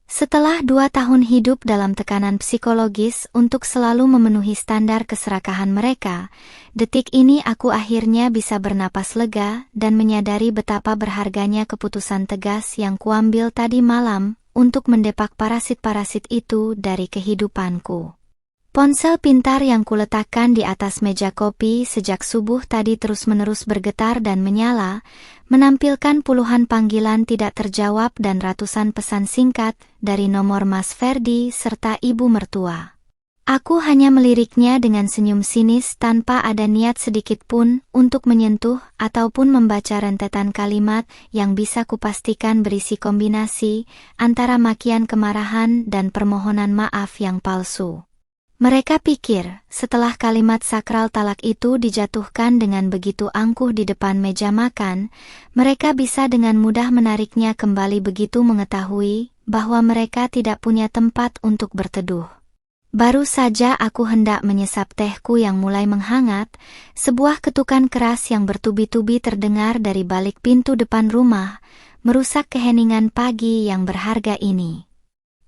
Setelah 2 tahun hidup dalam tekanan psikologis untuk selalu memenuhi standar keserakahan mereka, detik ini aku akhirnya bisa bernapas lega dan menyadari betapa berharganya keputusan tegas yang kuambil tadi malam untuk mendepak parasit-parasit itu dari kehidupanku. Ponsel pintar yang kuletakkan di atas meja kopi sejak subuh tadi terus-menerus bergetar dan menyala, menampilkan puluhan panggilan tidak terjawab dan ratusan pesan singkat dari nomor Mas Ferdi serta ibu mertua. Aku hanya meliriknya dengan senyum sinis tanpa ada niat sedikit pun untuk menyentuh ataupun membaca rentetan kalimat yang bisa kupastikan berisi kombinasi antara makian kemarahan dan permohonan maaf yang palsu. Mereka pikir, setelah kalimat sakral talak itu dijatuhkan dengan begitu angkuh di depan meja makan, mereka bisa dengan mudah menariknya kembali begitu mengetahui bahwa mereka tidak punya tempat untuk berteduh. Baru saja aku hendak menyesap tehku yang mulai menghangat, sebuah ketukan keras yang bertubi-tubi terdengar dari balik pintu depan rumah, merusak keheningan pagi yang berharga ini.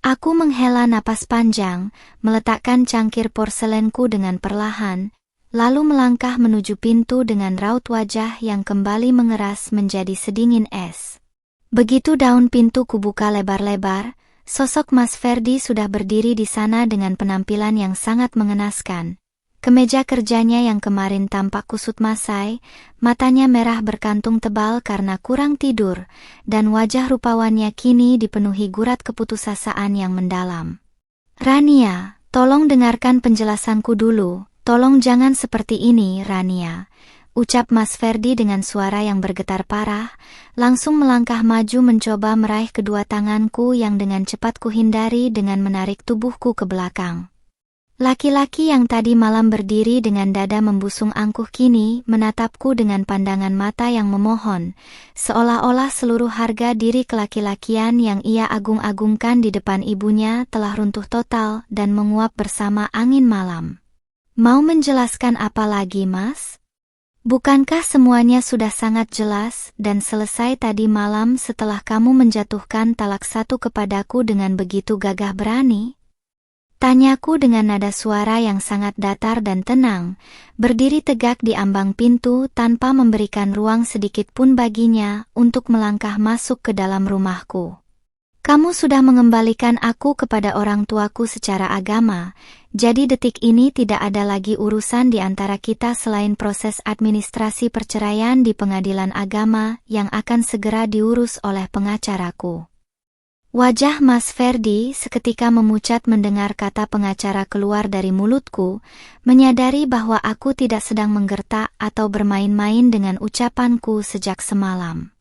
Aku menghela napas panjang, meletakkan cangkir porselenku dengan perlahan, lalu melangkah menuju pintu dengan raut wajah yang kembali mengeras menjadi sedingin es. Begitu daun pintu kubuka lebar-lebar, sosok Mas Ferdi sudah berdiri di sana dengan penampilan yang sangat mengenaskan. Kemeja kerjanya yang kemarin tampak kusut masai, matanya merah berkantung tebal karena kurang tidur, dan wajah rupawannya kini dipenuhi gurat keputusasaan yang mendalam. "Rania, tolong dengarkan penjelasanku dulu, tolong jangan seperti ini, Rania," ucap Mas Ferdi dengan suara yang bergetar parah, langsung melangkah maju mencoba meraih kedua tanganku yang dengan cepat kuhindari dengan menarik tubuhku ke belakang. Laki-laki yang tadi malam berdiri dengan dada membusung angkuh kini menatapku dengan pandangan mata yang memohon, seolah-olah seluruh harga diri kelaki-lakian yang ia agung-agungkan di depan ibunya telah runtuh total dan menguap bersama angin malam. "Mau menjelaskan apa lagi, Mas? Bukankah semuanya sudah sangat jelas dan selesai tadi malam setelah kamu menjatuhkan talak 1 kepadaku dengan begitu gagah berani?" Tanyaku dengan nada suara yang sangat datar dan tenang, berdiri tegak di ambang pintu tanpa memberikan ruang sedikit pun baginya untuk melangkah masuk ke dalam rumahku. "Kamu sudah mengembalikan aku kepada orang tuaku secara agama, jadi detik ini tidak ada lagi urusan di antara kita selain proses administrasi perceraian di pengadilan agama yang akan segera diurus oleh pengacaraku." Wajah Mas Ferdi seketika memucat mendengar kata pengacara keluar dari mulutku, menyadari bahwa aku tidak sedang menggertak atau bermain-main dengan ucapanku sejak semalam.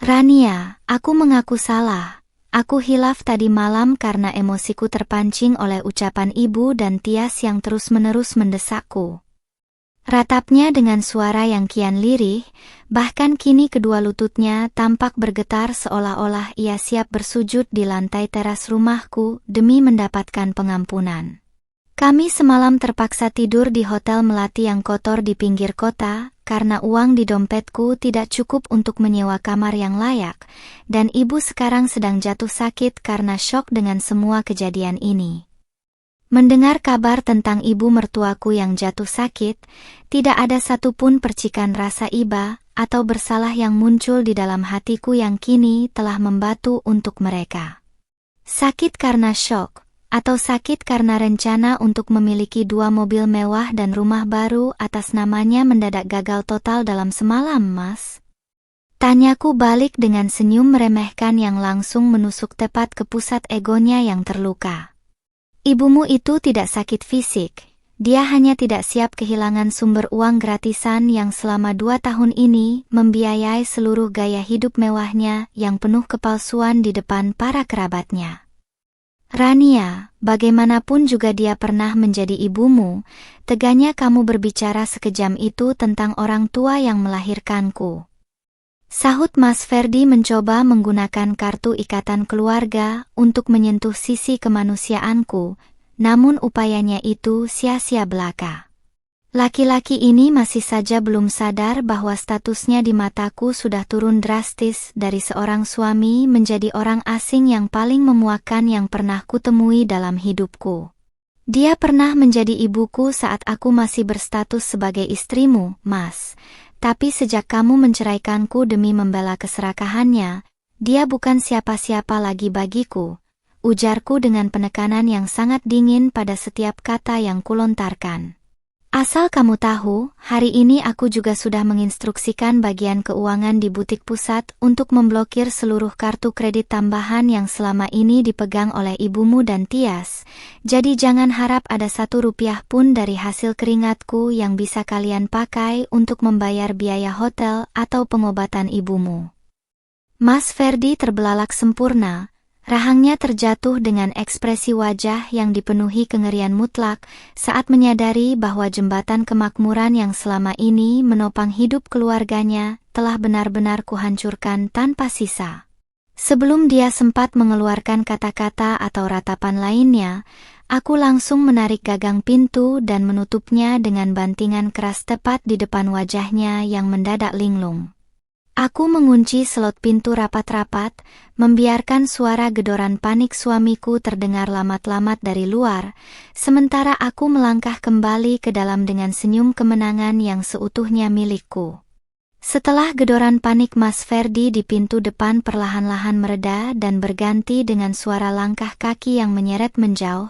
"Rania, aku mengaku salah. Aku hilaf tadi malam karena emosiku terpancing oleh ucapan ibu dan Tias yang terus-menerus mendesakku. Ratapnya dengan suara yang kian lirih, bahkan kini kedua lututnya tampak bergetar seolah-olah ia siap bersujud di lantai teras rumahku demi mendapatkan pengampunan. Kami semalam terpaksa tidur di hotel melati yang kotor di pinggir kota, karena uang di dompetku tidak cukup untuk menyewa kamar yang layak, dan ibu sekarang sedang jatuh sakit karena syok dengan semua kejadian ini. Mendengar kabar tentang ibu mertuaku yang jatuh sakit, tidak ada satupun percikan rasa iba atau bersalah yang muncul di dalam hatiku yang kini telah membatu untuk mereka. Sakit karena syok, atau sakit karena rencana untuk memiliki 2 mobil mewah dan rumah baru atas namanya mendadak gagal total dalam semalam, Mas? Tanyaku balik dengan senyum meremehkan yang langsung menusuk tepat ke pusat egonya yang terluka. Ibumu itu tidak sakit fisik, dia hanya tidak siap kehilangan sumber uang gratisan yang selama 2 tahun ini membiayai seluruh gaya hidup mewahnya yang penuh kepalsuan di depan para kerabatnya. Rania, bagaimanapun juga dia pernah menjadi ibumu, teganya kamu berbicara sekejam itu tentang orang tua yang melahirkanku. Sahut Mas Ferdi mencoba menggunakan kartu ikatan keluarga untuk menyentuh sisi kemanusiaanku, namun upayanya itu sia-sia belaka. Laki-laki ini masih saja belum sadar bahwa statusnya di mataku sudah turun drastis dari seorang suami menjadi orang asing yang paling memuakkan yang pernah kutemui dalam hidupku. Dia pernah menjadi ibuku saat aku masih berstatus sebagai istrimu, Mas. Tapi sejak kamu menceraikanku demi membela keserakahannya, dia bukan siapa-siapa lagi bagiku, ujarku dengan penekanan yang sangat dingin pada setiap kata yang kulontarkan. Asal kamu tahu, hari ini aku juga sudah menginstruksikan bagian keuangan di butik pusat untuk memblokir seluruh kartu kredit tambahan yang selama ini dipegang oleh ibumu dan Tias. Jadi jangan harap ada 1 rupiah pun dari hasil keringatku yang bisa kalian pakai untuk membayar biaya hotel atau pengobatan ibumu. Mas Ferdi terbelalak sempurna. Rahangnya terjatuh dengan ekspresi wajah yang dipenuhi kengerian mutlak saat menyadari bahwa jembatan kemakmuran yang selama ini menopang hidup keluarganya telah benar-benar kuhancurkan tanpa sisa. Sebelum dia sempat mengeluarkan kata-kata atau ratapan lainnya, aku langsung menarik gagang pintu dan menutupnya dengan bantingan keras tepat di depan wajahnya yang mendadak linglung. Aku mengunci selot pintu rapat-rapat, membiarkan suara gedoran panik suamiku terdengar lamat-lamat dari luar, sementara aku melangkah kembali ke dalam dengan senyum kemenangan yang seutuhnya milikku. Setelah gedoran panik Mas Ferdi di pintu depan perlahan-lahan mereda dan berganti dengan suara langkah kaki yang menyeret menjauh,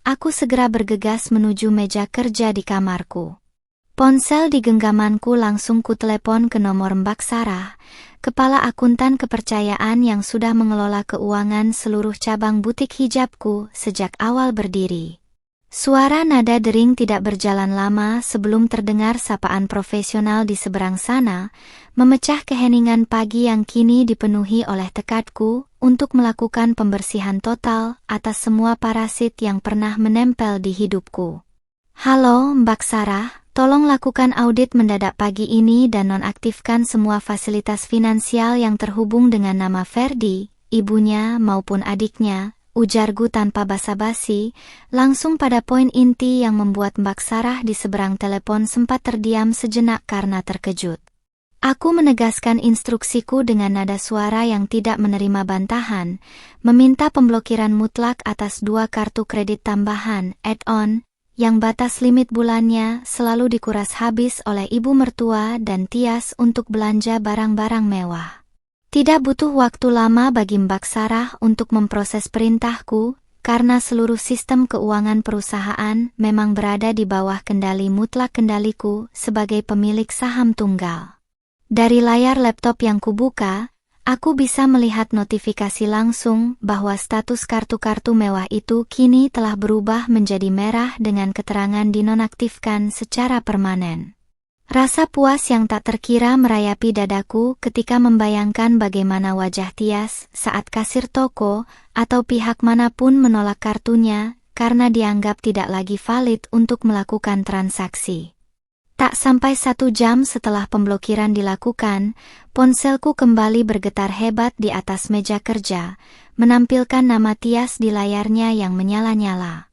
aku segera bergegas menuju meja kerja di kamarku. Ponsel di genggamanku langsung kutelepon ke nomor Mbak Sarah, kepala akuntan kepercayaan yang sudah mengelola keuangan seluruh cabang butik hijabku sejak awal berdiri. Suara nada dering tidak berjalan lama sebelum terdengar sapaan profesional di seberang sana, memecah keheningan pagi yang kini dipenuhi oleh tekadku untuk melakukan pembersihan total atas semua parasit yang pernah menempel di hidupku. Halo Mbak Sarah. Tolong lakukan audit mendadak pagi ini dan nonaktifkan semua fasilitas finansial yang terhubung dengan nama Ferdi, ibunya maupun adiknya, ujarku tanpa basa-basi, langsung pada poin inti yang membuat Mbak Sarah di seberang telepon sempat terdiam sejenak karena terkejut. Aku menegaskan instruksiku dengan nada suara yang tidak menerima bantahan, meminta pemblokiran mutlak atas 2 kartu kredit tambahan, add-on, yang batas limit bulannya selalu dikuras habis oleh ibu mertua dan Tias untuk belanja barang-barang mewah. Tidak butuh waktu lama bagi Mbak Sarah untuk memproses perintahku, karena seluruh sistem keuangan perusahaan memang berada di bawah kendali mutlak kendaliku sebagai pemilik saham tunggal. Dari layar laptop yang kubuka, aku bisa melihat notifikasi langsung bahwa status kartu-kartu mewah itu kini telah berubah menjadi merah dengan keterangan dinonaktifkan secara permanen. Rasa puas yang tak terkira merayapi dadaku ketika membayangkan bagaimana wajah Tias saat kasir toko atau pihak manapun menolak kartunya karena dianggap tidak lagi valid untuk melakukan transaksi. Tak sampai 1 jam setelah pemblokiran dilakukan, ponselku kembali bergetar hebat di atas meja kerja, menampilkan nama Tias di layarnya yang menyala-nyala.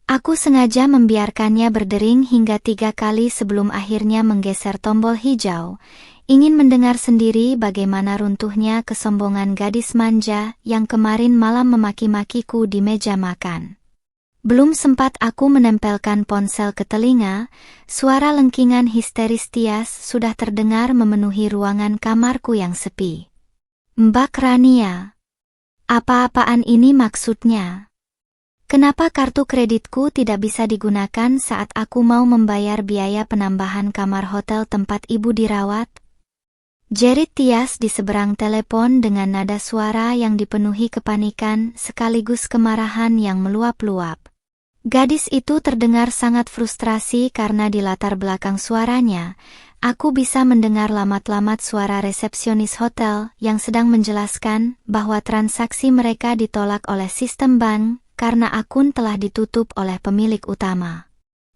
Aku sengaja membiarkannya berdering hingga 3 kali sebelum akhirnya menggeser tombol hijau, ingin mendengar sendiri bagaimana runtuhnya kesombongan gadis manja yang kemarin malam memaki-makiku di meja makan. Belum sempat aku menempelkan ponsel ke telinga, suara lengkingan histeris Tias sudah terdengar memenuhi ruangan kamarku yang sepi. "Mbak Rania, apa-apaan ini maksudnya? Kenapa kartu kreditku tidak bisa digunakan saat aku mau membayar biaya penambahan kamar hotel tempat ibu dirawat?" jerit Tias di seberang telepon dengan nada suara yang dipenuhi kepanikan sekaligus kemarahan yang meluap-luap. Gadis itu terdengar sangat frustrasi karena di latar belakang suaranya, aku bisa mendengar lamat-lamat suara resepsionis hotel yang sedang menjelaskan bahwa transaksi mereka ditolak oleh sistem bank karena akun telah ditutup oleh pemilik utama.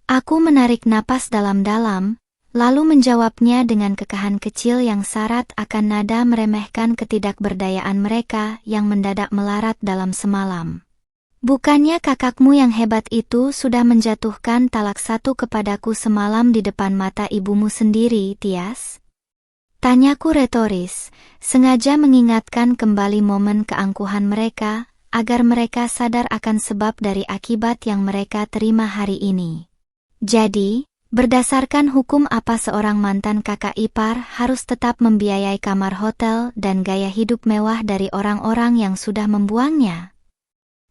Aku menarik napas dalam-dalam, lalu menjawabnya dengan kekahan kecil yang syarat akan nada meremehkan ketidakberdayaan mereka yang mendadak melarat dalam semalam. "Bukannya kakakmu yang hebat itu sudah menjatuhkan talak 1 kepadaku semalam di depan mata ibumu sendiri, Tias?" tanyaku retoris, sengaja mengingatkan kembali momen keangkuhan mereka, agar mereka sadar akan sebab dari akibat yang mereka terima hari ini. "Jadi, berdasarkan hukum apa seorang mantan kakak ipar harus tetap membiayai kamar hotel dan gaya hidup mewah dari orang-orang yang sudah membuangnya?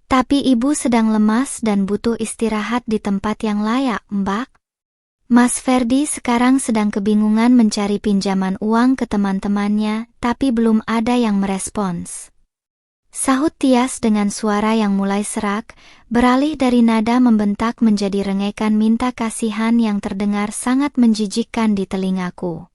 Tapi ibu sedang lemas dan butuh istirahat di tempat yang layak, Mbak." Mas Ferdi sekarang sedang kebingungan mencari pinjaman uang ke teman-temannya, tapi belum ada yang merespons. Sahut Tias dengan suara yang mulai serak, beralih dari nada membentak menjadi rengekan minta kasihan yang terdengar sangat menjijikkan di telingaku.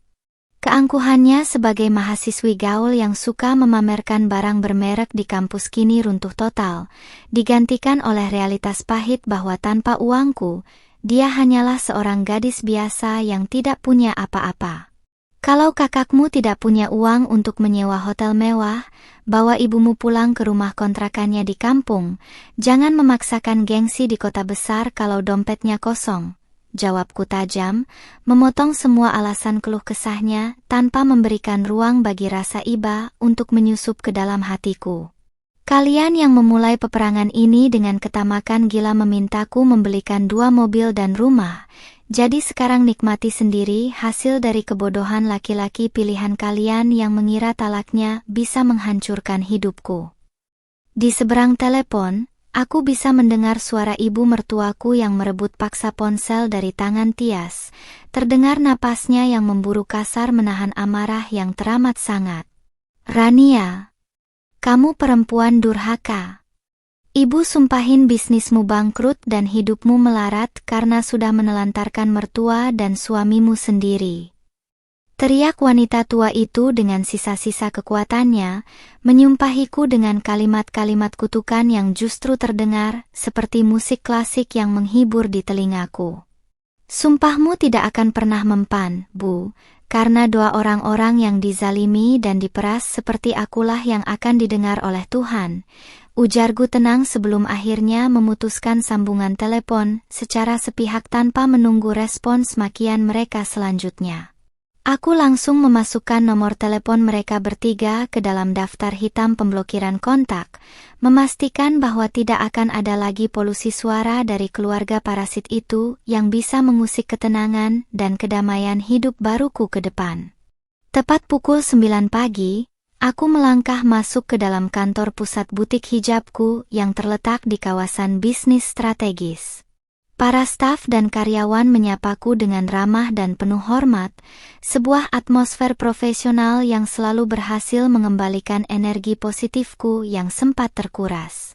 Keangkuhannya sebagai mahasiswi gaul yang suka memamerkan barang bermerek di kampus kini runtuh total, digantikan oleh realitas pahit bahwa tanpa uangku, dia hanyalah seorang gadis biasa yang tidak punya apa-apa. "Kalau kakakmu tidak punya uang untuk menyewa hotel mewah, bawa ibumu pulang ke rumah kontrakannya di kampung. Jangan memaksakan gengsi di kota besar kalau dompetnya kosong," jawabku tajam, memotong semua alasan keluh kesahnya tanpa memberikan ruang bagi rasa iba untuk menyusup ke dalam hatiku. "Kalian yang memulai peperangan ini dengan ketamakan gila memintaku membelikan 2 mobil dan rumah. Jadi sekarang nikmati sendiri hasil dari kebodohan laki-laki pilihan kalian yang mengira talaknya bisa menghancurkan hidupku." Di seberang telepon, aku bisa mendengar suara ibu mertuaku yang merebut paksa ponsel dari tangan Tias. Terdengar napasnya yang memburu kasar menahan amarah yang teramat sangat. "Rania, kamu perempuan durhaka. Ibu sumpahin bisnismu bangkrut dan hidupmu melarat karena sudah menelantarkan mertua dan suamimu sendiri," teriak wanita tua itu dengan sisa-sisa kekuatannya, menyumpahiku dengan kalimat-kalimat kutukan yang justru terdengar seperti musik klasik yang menghibur di telingaku. "Sumpahmu tidak akan pernah mempan, Bu, karena doa orang-orang yang dizalimi dan diperas seperti akulah yang akan didengar oleh Tuhan," ujarku tenang sebelum akhirnya memutuskan sambungan telepon secara sepihak tanpa menunggu respons makian mereka selanjutnya. Aku langsung memasukkan nomor telepon mereka bertiga ke dalam daftar hitam pemblokiran kontak, memastikan bahwa tidak akan ada lagi polusi suara dari keluarga parasit itu yang bisa mengusik ketenangan dan kedamaian hidup baruku ke depan. Tepat pukul 9 pagi, aku melangkah masuk ke dalam kantor pusat butik hijabku yang terletak di kawasan bisnis strategis. Para staf dan karyawan menyapaku dengan ramah dan penuh hormat, sebuah atmosfer profesional yang selalu berhasil mengembalikan energi positifku yang sempat terkuras.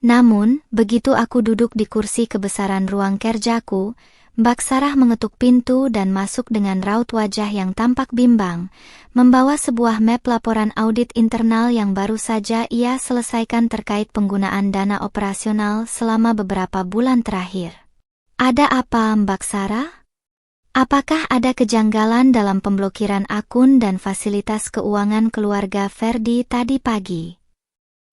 Namun, begitu aku duduk di kursi kebesaran ruang kerjaku, Mbak Sarah mengetuk pintu dan masuk dengan raut wajah yang tampak bimbang, membawa sebuah map laporan audit internal yang baru saja ia selesaikan terkait penggunaan dana operasional selama beberapa bulan terakhir. Ada apa, Mbak Sarah? Apakah ada kejanggalan dalam pemblokiran akun dan fasilitas keuangan keluarga Ferdi tadi pagi?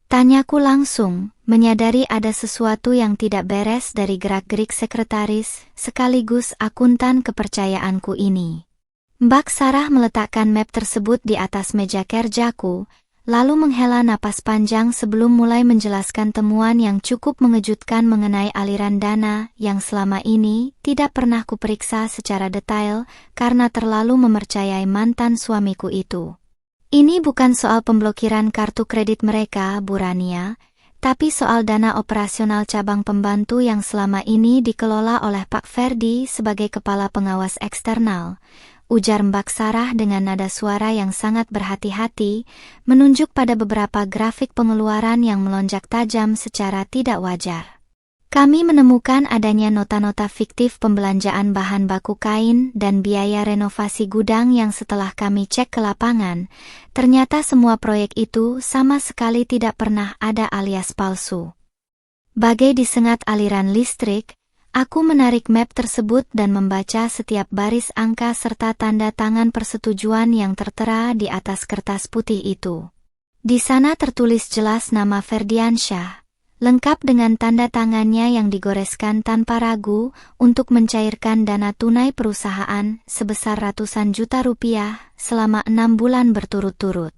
Tanyaku langsung, menyadari ada sesuatu yang tidak beres dari gerak-gerik sekretaris, sekaligus akuntan kepercayaanku ini. Mbak Sarah meletakkan map tersebut di atas meja kerjaku, lalu menghela napas panjang sebelum mulai menjelaskan temuan yang cukup mengejutkan mengenai aliran dana yang selama ini tidak pernah kuperiksa secara detail karena terlalu mempercayai mantan suamiku itu. Ini bukan soal pemblokiran kartu kredit mereka, Bu Rania, tapi soal dana operasional cabang pembantu yang selama ini dikelola oleh Pak Ferdi sebagai kepala pengawas eksternal, ujar Mbak Sarah dengan nada suara yang sangat berhati-hati, menunjuk pada beberapa grafik pengeluaran yang melonjak tajam secara tidak wajar. Kami menemukan adanya nota-nota fiktif pembelanjaan bahan baku kain dan biaya renovasi gudang yang setelah kami cek ke lapangan, ternyata semua proyek itu sama sekali tidak pernah ada alias palsu. Bagai disengat aliran listrik, aku menarik map tersebut dan membaca setiap baris angka serta tanda tangan persetujuan yang tertera di atas kertas putih itu. Di sana tertulis jelas nama Ferdiansyah, lengkap dengan tanda tangannya yang digoreskan tanpa ragu untuk mencairkan dana tunai perusahaan sebesar ratusan juta rupiah selama 6 bulan berturut-turut.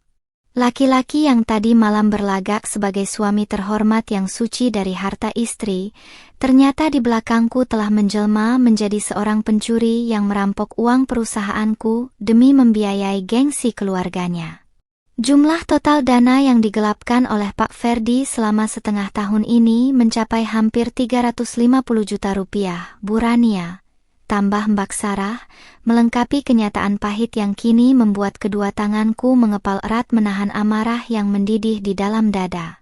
Laki-laki yang tadi malam berlagak sebagai suami terhormat yang suci dari harta istri, ternyata di belakangku telah menjelma menjadi seorang pencuri yang merampok uang perusahaanku demi membiayai gengsi keluarganya. Jumlah total dana yang digelapkan oleh Pak Ferdi selama setengah tahun ini mencapai hampir 350 juta rupiah, Bu Rania, tambah Mbak Sarah, melengkapi kenyataan pahit yang kini membuat kedua tanganku mengepal erat menahan amarah yang mendidih di dalam dada.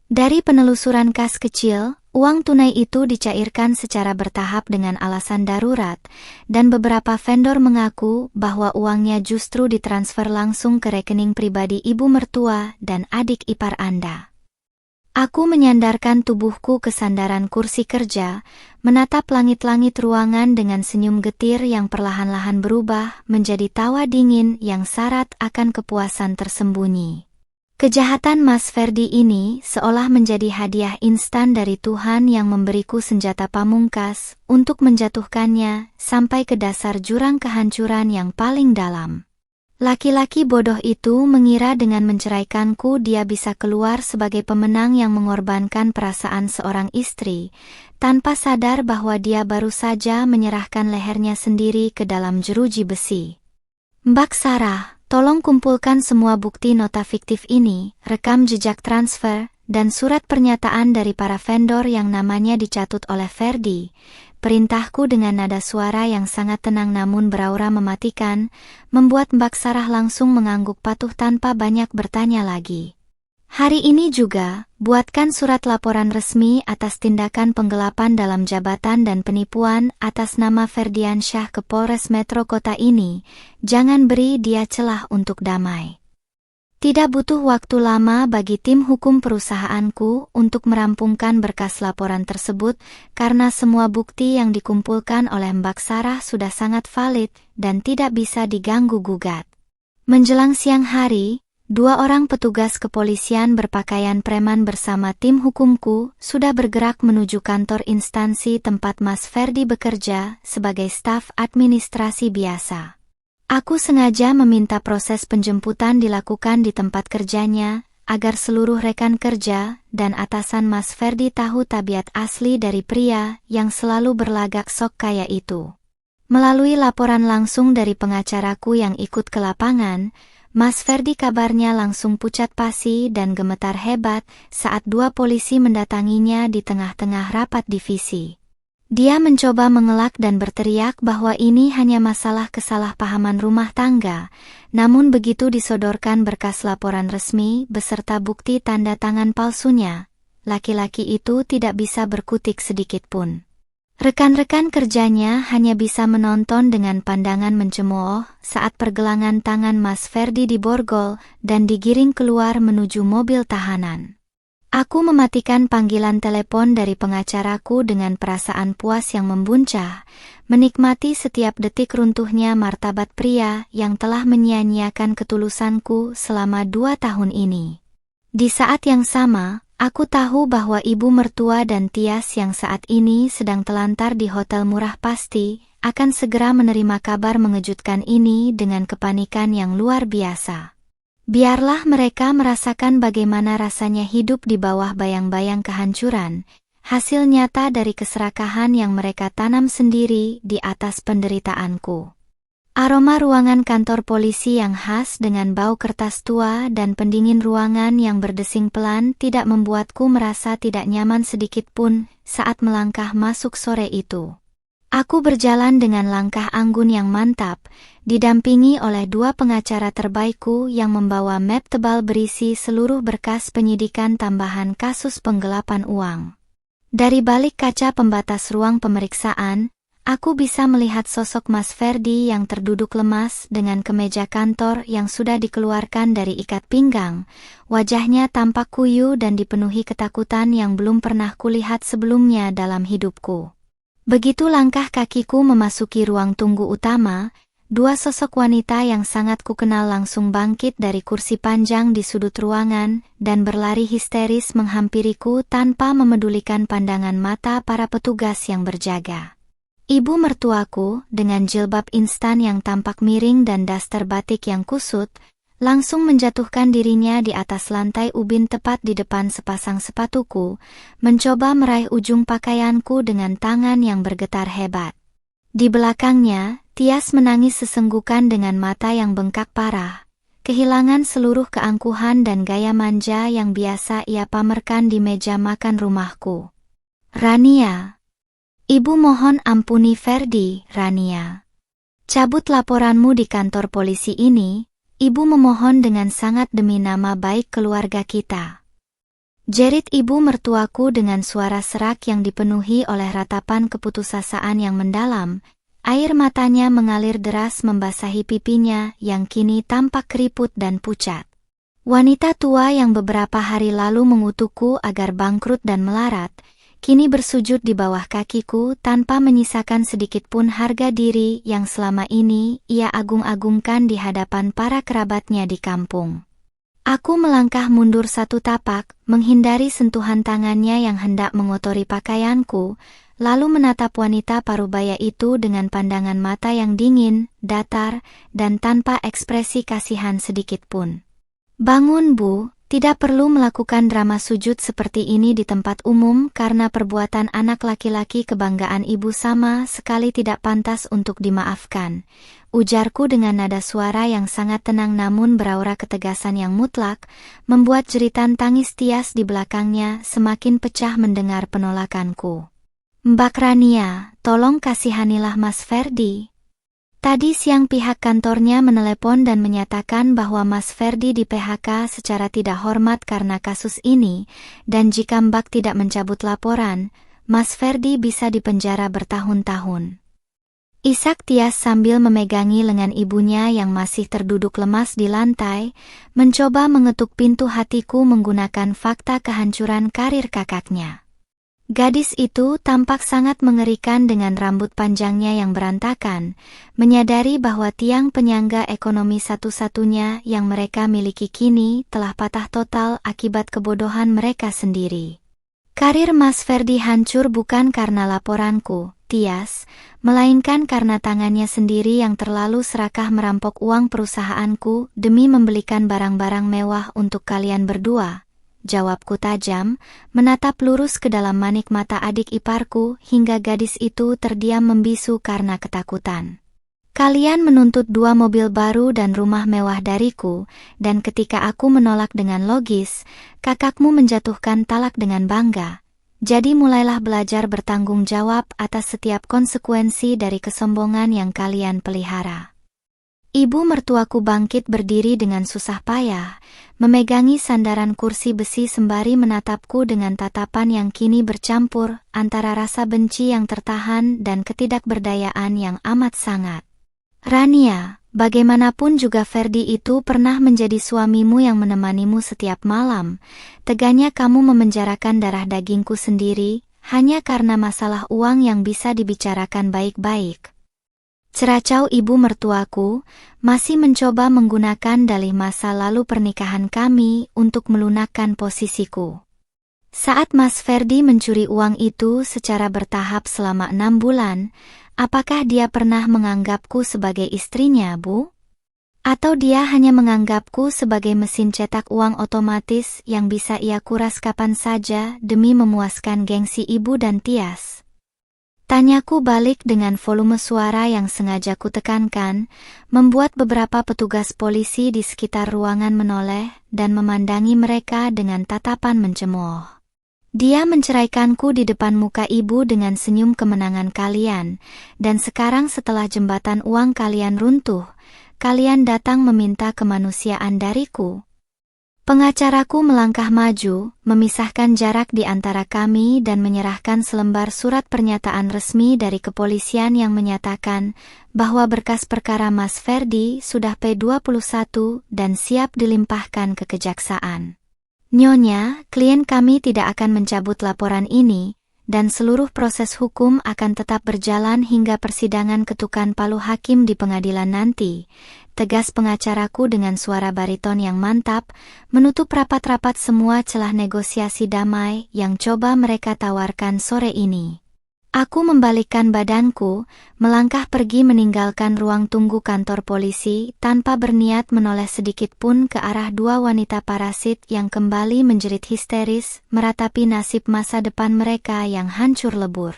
Dari penelusuran kas kecil, uang tunai itu dicairkan secara bertahap dengan alasan darurat, dan beberapa vendor mengaku bahwa uangnya justru ditransfer langsung ke rekening pribadi ibu mertua dan adik ipar Anda. Aku menyandarkan tubuhku ke sandaran kursi kerja, menatap langit-langit ruangan dengan senyum getir yang perlahan-lahan berubah menjadi tawa dingin yang syarat akan kepuasan tersembunyi. Kejahatan Mas Ferdi ini seolah menjadi hadiah instan dari Tuhan yang memberiku senjata pamungkas untuk menjatuhkannya sampai ke dasar jurang kehancuran yang paling dalam. Laki-laki bodoh itu mengira dengan menceraikanku dia bisa keluar sebagai pemenang yang mengorbankan perasaan seorang istri, tanpa sadar bahwa dia baru saja menyerahkan lehernya sendiri ke dalam jeruji besi. Mbak Sarah, tolong kumpulkan semua bukti nota fiktif ini, rekam jejak transfer, dan surat pernyataan dari para vendor yang namanya dicatut oleh Ferdi. Perintahku dengan nada suara yang sangat tenang namun beraura mematikan, membuat Mbak Sarah langsung mengangguk patuh tanpa banyak bertanya lagi. Hari ini juga, buatkan surat laporan resmi atas tindakan penggelapan dalam jabatan dan penipuan atas nama Ferdiansyah ke Polres Metro Kota ini. Jangan beri dia celah untuk damai. Tidak butuh waktu lama bagi tim hukum perusahaanku untuk merampungkan berkas laporan tersebut karena semua bukti yang dikumpulkan oleh Mbak Sarah sudah sangat valid dan tidak bisa diganggu-gugat. Menjelang siang hari, 2 orang petugas kepolisian berpakaian preman bersama tim hukumku sudah bergerak menuju kantor instansi tempat Mas Ferdi bekerja sebagai staf administrasi biasa. Aku sengaja meminta proses penjemputan dilakukan di tempat kerjanya, agar seluruh rekan kerja dan atasan Mas Ferdi tahu tabiat asli dari pria yang selalu berlagak sok kaya itu. Melalui laporan langsung dari pengacaraku yang ikut ke lapangan, Mas Ferdi kabarnya langsung pucat pasi dan gemetar hebat saat 2 polisi mendatanginya di tengah-tengah rapat divisi. Dia mencoba mengelak dan berteriak bahwa ini hanya masalah kesalahpahaman rumah tangga, namun begitu disodorkan berkas laporan resmi beserta bukti tanda tangan palsunya, laki-laki itu tidak bisa berkutik sedikit pun. Rekan-rekan kerjanya hanya bisa menonton dengan pandangan mencemooh saat pergelangan tangan Mas Ferdi diborgol dan digiring keluar menuju mobil tahanan. Aku mematikan panggilan telepon dari pengacaraku dengan perasaan puas yang membuncah, menikmati setiap detik runtuhnya martabat pria yang telah menyia-nyiakan ketulusanku selama 2 tahun ini. Di saat yang sama, aku tahu bahwa ibu mertua dan Tias yang saat ini sedang telantar di hotel murah pasti akan segera menerima kabar mengejutkan ini dengan kepanikan yang luar biasa. Biarlah mereka merasakan bagaimana rasanya hidup di bawah bayang-bayang kehancuran, hasil nyata dari keserakahan yang mereka tanam sendiri di atas penderitaanku. Aroma ruangan kantor polisi yang khas dengan bau kertas tua dan pendingin ruangan yang berdesing pelan tidak membuatku merasa tidak nyaman sedikit pun saat melangkah masuk sore itu. Aku berjalan dengan langkah anggun yang mantap, didampingi oleh 2 pengacara terbaikku yang membawa map tebal berisi seluruh berkas penyidikan tambahan kasus penggelapan uang. Dari balik kaca pembatas ruang pemeriksaan, aku bisa melihat sosok Mas Ferdi yang terduduk lemas dengan kemeja kantor yang sudah dikeluarkan dari ikat pinggang. Wajahnya tampak kuyu dan dipenuhi ketakutan yang belum pernah kulihat sebelumnya dalam hidupku. Begitu langkah kakiku memasuki ruang tunggu utama, 2 sosok wanita yang sangat kukenal langsung bangkit dari kursi panjang di sudut ruangan dan berlari histeris menghampiriku tanpa memedulikan pandangan mata para petugas yang berjaga. Ibu mertuaku, dengan jilbab instan yang tampak miring dan daster batik yang kusut, langsung menjatuhkan dirinya di atas lantai ubin tepat di depan sepasang sepatuku, mencoba meraih ujung pakaianku dengan tangan yang bergetar hebat. Di belakangnya, Tias menangis sesenggukan dengan mata yang bengkak parah, kehilangan seluruh keangkuhan dan gaya manja yang biasa ia pamerkan di meja makan rumahku. Rania. Ibu mohon ampuni Ferdi, Rania. Cabut laporanmu di kantor polisi ini, ibu memohon dengan sangat demi nama baik keluarga kita. Jerit ibu mertuaku dengan suara serak yang dipenuhi oleh ratapan keputusasaan yang mendalam. Air matanya mengalir deras membasahi pipinya yang kini tampak keriput dan pucat. Wanita tua yang beberapa hari lalu mengutukku agar bangkrut dan melarat, kini bersujud di bawah kakiku tanpa menyisakan sedikit pun harga diri yang selama ini ia agung-agungkan di hadapan para kerabatnya di kampung. Aku melangkah mundur 1 tapak, menghindari sentuhan tangannya yang hendak mengotori pakaianku, lalu menatap wanita parubaya itu dengan pandangan mata yang dingin, datar, dan tanpa ekspresi kasihan sedikit pun. Bangun Bu, tidak perlu melakukan drama sujud seperti ini di tempat umum karena perbuatan anak laki-laki kebanggaan ibu sama sekali tidak pantas untuk dimaafkan. Ujarku dengan nada suara yang sangat tenang namun beraura ketegasan yang mutlak, membuat jeritan tangis Tias di belakangnya semakin pecah mendengar penolakanku. Mbak Rania, tolong kasihanilah Mas Ferdi. Tadi siang pihak kantornya menelepon dan menyatakan bahwa Mas Ferdi di PHK secara tidak hormat karena kasus ini, dan jika Mbak tidak mencabut laporan, Mas Ferdi bisa dipenjara bertahun-tahun. Isak Tias sambil memegangi lengan ibunya yang masih terduduk lemas di lantai, mencoba mengetuk pintu hatiku menggunakan fakta kehancuran karir kakaknya. Gadis itu tampak sangat mengerikan dengan rambut panjangnya yang berantakan, menyadari bahwa tiang penyangga ekonomi satu-satunya yang mereka miliki kini telah patah total akibat kebodohan mereka sendiri. Karir Mas Ferdi hancur bukan karena laporanku, Tias, melainkan karena tangannya sendiri yang terlalu serakah merampok uang perusahaanku demi membelikan barang-barang mewah untuk kalian berdua. Jawabku tajam, menatap lurus ke dalam manik mata adik iparku hingga gadis itu terdiam membisu karena ketakutan. Kalian menuntut 2 mobil baru dan rumah mewah dariku, dan ketika aku menolak dengan logis, kakakmu menjatuhkan talak dengan bangga. Jadi mulailah belajar bertanggung jawab atas setiap konsekuensi dari kesombongan yang kalian pelihara. Ibu mertuaku bangkit berdiri dengan susah payah, memegangi sandaran kursi besi sembari menatapku dengan tatapan yang kini bercampur antara rasa benci yang tertahan dan ketidakberdayaan yang amat sangat. Rania, bagaimanapun juga Ferdi itu pernah menjadi suamimu yang menemanimu setiap malam. Teganya kamu memenjarakan darah dagingku sendiri, hanya karena masalah uang yang bisa dibicarakan baik-baik. Ceracau ibu mertuaku, masih mencoba menggunakan dalih masa lalu pernikahan kami untuk melunakkan posisiku. Saat Mas Ferdi mencuri uang itu secara bertahap selama 6 bulan, apakah dia pernah menganggapku sebagai istrinya, Bu? Atau dia hanya menganggapku sebagai mesin cetak uang otomatis yang bisa ia kuras kapan saja demi memuaskan gengsi ibu dan Tias? Tanyaku balik dengan volume suara yang sengaja kutekankan, membuat beberapa petugas polisi di sekitar ruangan menoleh dan memandangi mereka dengan tatapan mencemooh. Dia menceraikanku di depan muka ibu dengan senyum kemenangan kalian, dan sekarang setelah jembatan uang kalian runtuh, kalian datang meminta kemanusiaan dariku. Pengacaraku melangkah maju, memisahkan jarak di antara kami dan menyerahkan selembar surat pernyataan resmi dari kepolisian yang menyatakan bahwa berkas perkara Mas Ferdi sudah P21 dan siap dilimpahkan ke kejaksaan. Nyonya, klien kami tidak akan mencabut laporan ini, dan seluruh proses hukum akan tetap berjalan hingga persidangan ketukan palu hakim di pengadilan nanti. Tegas pengacaraku dengan suara bariton yang mantap, menutup rapat-rapat semua celah negosiasi damai yang coba mereka tawarkan sore ini. Aku membalikkan badanku, melangkah pergi meninggalkan ruang tunggu kantor polisi tanpa berniat menoleh sedikit pun ke arah dua wanita parasit yang kembali menjerit histeris meratapi nasib masa depan mereka yang hancur lebur.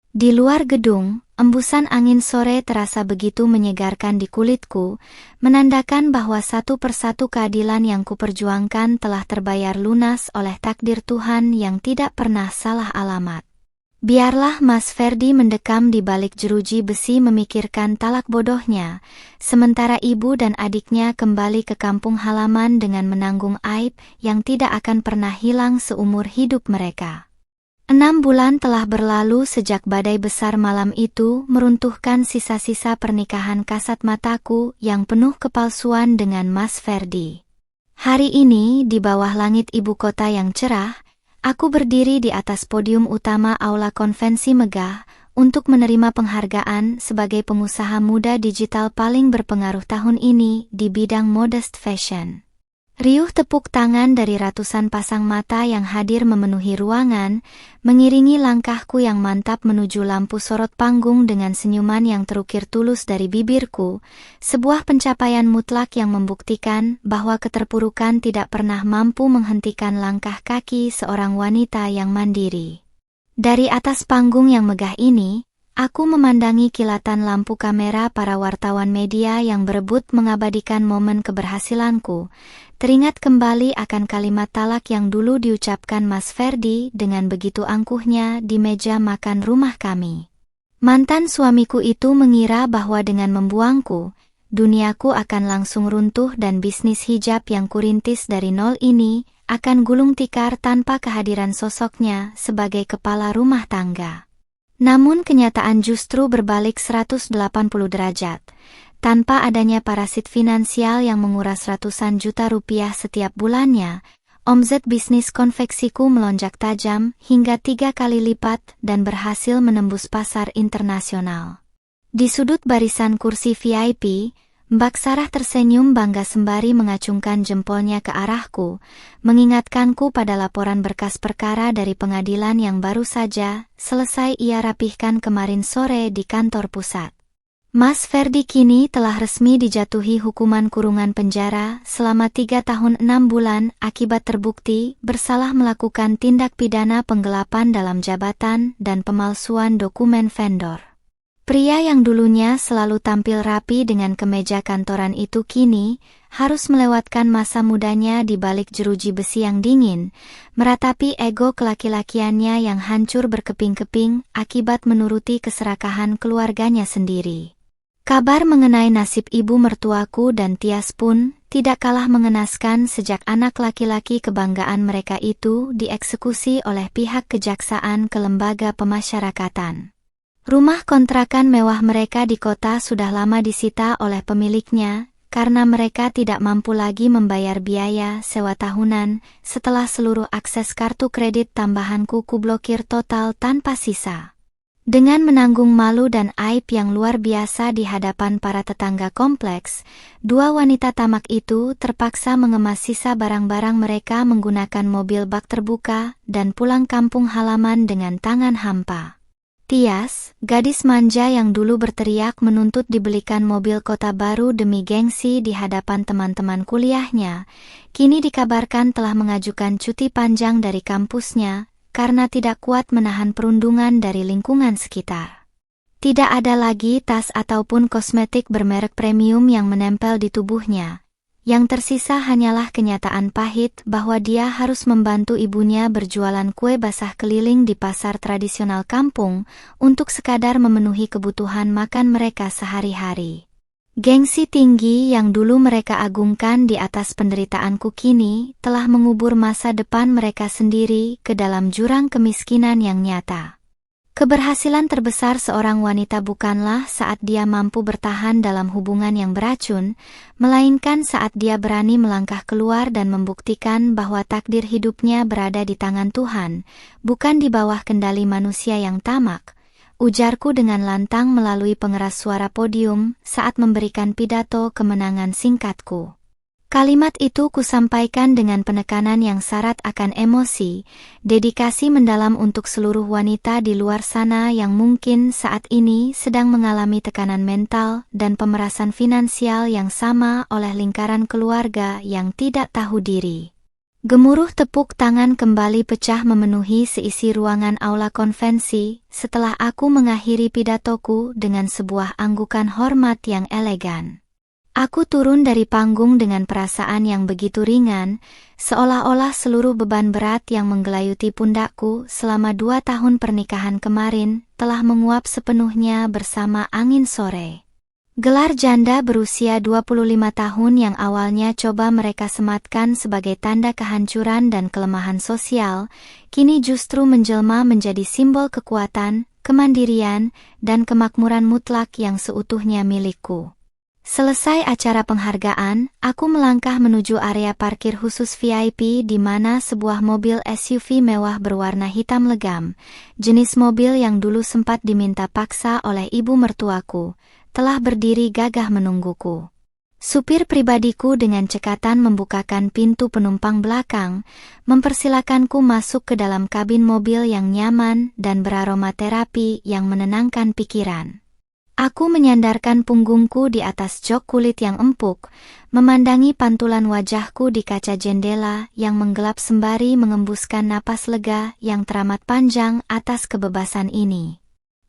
Di luar gedung, embusan angin sore terasa begitu menyegarkan di kulitku, menandakan bahwa satu persatu keadilan yang kuperjuangkan telah terbayar lunas oleh takdir Tuhan yang tidak pernah salah alamat. Biarlah Mas Ferdi mendekam di balik jeruji besi memikirkan talak bodohnya, sementara ibu dan adiknya kembali ke kampung halaman dengan menanggung aib yang tidak akan pernah hilang seumur hidup mereka. 6 bulan telah berlalu sejak badai besar malam itu meruntuhkan sisa-sisa pernikahan kasat mataku yang penuh kepalsuan dengan Mas Ferdi. Hari ini di bawah langit ibu kota yang cerah, aku berdiri di atas podium utama Aula Konvensi Megah untuk menerima penghargaan sebagai pengusaha muda digital paling berpengaruh tahun ini di bidang modest fashion. Riuh tepuk tangan dari ratusan pasang mata yang hadir memenuhi ruangan, mengiringi langkahku yang mantap menuju lampu sorot panggung dengan senyuman yang terukir tulus dari bibirku, sebuah pencapaian mutlak yang membuktikan bahwa keterpurukan tidak pernah mampu menghentikan langkah kaki seorang wanita yang mandiri. Dari atas panggung yang megah ini, aku memandangi kilatan lampu kamera para wartawan media yang berebut mengabadikan momen keberhasilanku, teringat kembali akan kalimat talak yang dulu diucapkan Mas Ferdi dengan begitu angkuhnya di meja makan rumah kami. Mantan suamiku itu mengira bahwa dengan membuangku, duniaku akan langsung runtuh dan bisnis hijab yang kurintis dari nol ini akan gulung tikar tanpa kehadiran sosoknya sebagai kepala rumah tangga. Namun kenyataan justru berbalik 180 derajat. Tanpa adanya parasit finansial yang menguras ratusan juta rupiah setiap bulannya, omzet bisnis konveksiku melonjak tajam hingga 3 kali lipat dan berhasil menembus pasar internasional. Di sudut barisan kursi VIP, Mbak Sarah tersenyum bangga sembari mengacungkan jempolnya ke arahku, mengingatkanku pada laporan berkas perkara dari pengadilan yang baru saja selesai ia rapihkan kemarin sore di kantor pusat. Mas Ferdi kini telah resmi dijatuhi hukuman kurungan penjara selama 3 tahun 6 bulan akibat terbukti bersalah melakukan tindak pidana penggelapan dalam jabatan dan pemalsuan dokumen vendor. Pria yang dulunya selalu tampil rapi dengan kemeja kantoran itu kini harus melewatkan masa mudanya di balik jeruji besi yang dingin, meratapi ego kelaki-lakiannya yang hancur berkeping-keping akibat menuruti keserakahan keluarganya sendiri. Kabar mengenai nasib ibu mertuaku dan Tias pun tidak kalah mengenaskan sejak anak laki-laki kebanggaan mereka itu dieksekusi oleh pihak kejaksaan ke lembaga pemasyarakatan. Rumah kontrakan mewah mereka di kota sudah lama disita oleh pemiliknya karena mereka tidak mampu lagi membayar biaya sewa tahunan setelah seluruh akses kartu kredit tambahanku kublokir total tanpa sisa. Dengan menanggung malu dan aib yang luar biasa di hadapan para tetangga kompleks, dua wanita tamak itu terpaksa mengemas sisa barang-barang mereka menggunakan mobil bak terbuka dan pulang kampung halaman dengan tangan hampa. Tias, gadis manja yang dulu berteriak menuntut dibelikan mobil kota baru demi gengsi di hadapan teman-teman kuliahnya, kini dikabarkan telah mengajukan cuti panjang dari kampusnya, karena tidak kuat menahan perundungan dari lingkungan sekitar. Tidak ada lagi tas ataupun kosmetik bermerek premium yang menempel di tubuhnya. Yang tersisa hanyalah kenyataan pahit bahwa dia harus membantu ibunya berjualan kue basah keliling di pasar tradisional kampung untuk sekadar memenuhi kebutuhan makan mereka sehari-hari. Gengsi tinggi yang dulu mereka agungkan di atas penderitaanku kini telah mengubur masa depan mereka sendiri ke dalam jurang kemiskinan yang nyata. Keberhasilan terbesar seorang wanita bukanlah saat dia mampu bertahan dalam hubungan yang beracun, melainkan saat dia berani melangkah keluar dan membuktikan bahwa takdir hidupnya berada di tangan Tuhan, bukan di bawah kendali manusia yang tamak. Ujarku dengan lantang melalui pengeras suara podium saat memberikan pidato kemenangan singkatku. Kalimat itu kusampaikan dengan penekanan yang syarat akan emosi, dedikasi mendalam untuk seluruh wanita di luar sana yang mungkin saat ini sedang mengalami tekanan mental dan pemerasan finansial yang sama oleh lingkaran keluarga yang tidak tahu diri. Gemuruh tepuk tangan kembali pecah memenuhi seisi ruangan aula konvensi setelah aku mengakhiri pidatoku dengan sebuah anggukan hormat yang elegan. Aku turun dari panggung dengan perasaan yang begitu ringan, seolah-olah seluruh beban berat yang menggelayuti pundakku selama 2 tahun pernikahan kemarin telah menguap sepenuhnya bersama angin sore. Gelar janda berusia 25 tahun yang awalnya coba mereka sematkan sebagai tanda kehancuran dan kelemahan sosial, kini justru menjelma menjadi simbol kekuatan, kemandirian, dan kemakmuran mutlak yang seutuhnya milikku. Selesai acara penghargaan, aku melangkah menuju area parkir khusus VIP di mana sebuah mobil SUV mewah berwarna hitam legam, jenis mobil yang dulu sempat diminta paksa oleh ibu mertuaku, telah berdiri gagah menungguku. Supir pribadiku dengan cekatan membukakan pintu penumpang belakang, mempersilakanku masuk ke dalam kabin mobil yang nyaman dan beraroma terapi yang menenangkan pikiran. Aku menyandarkan punggungku di atas jok kulit yang empuk, memandangi pantulan wajahku di kaca jendela yang menggelap sembari mengembuskan napas lega yang teramat panjang atas kebebasan ini.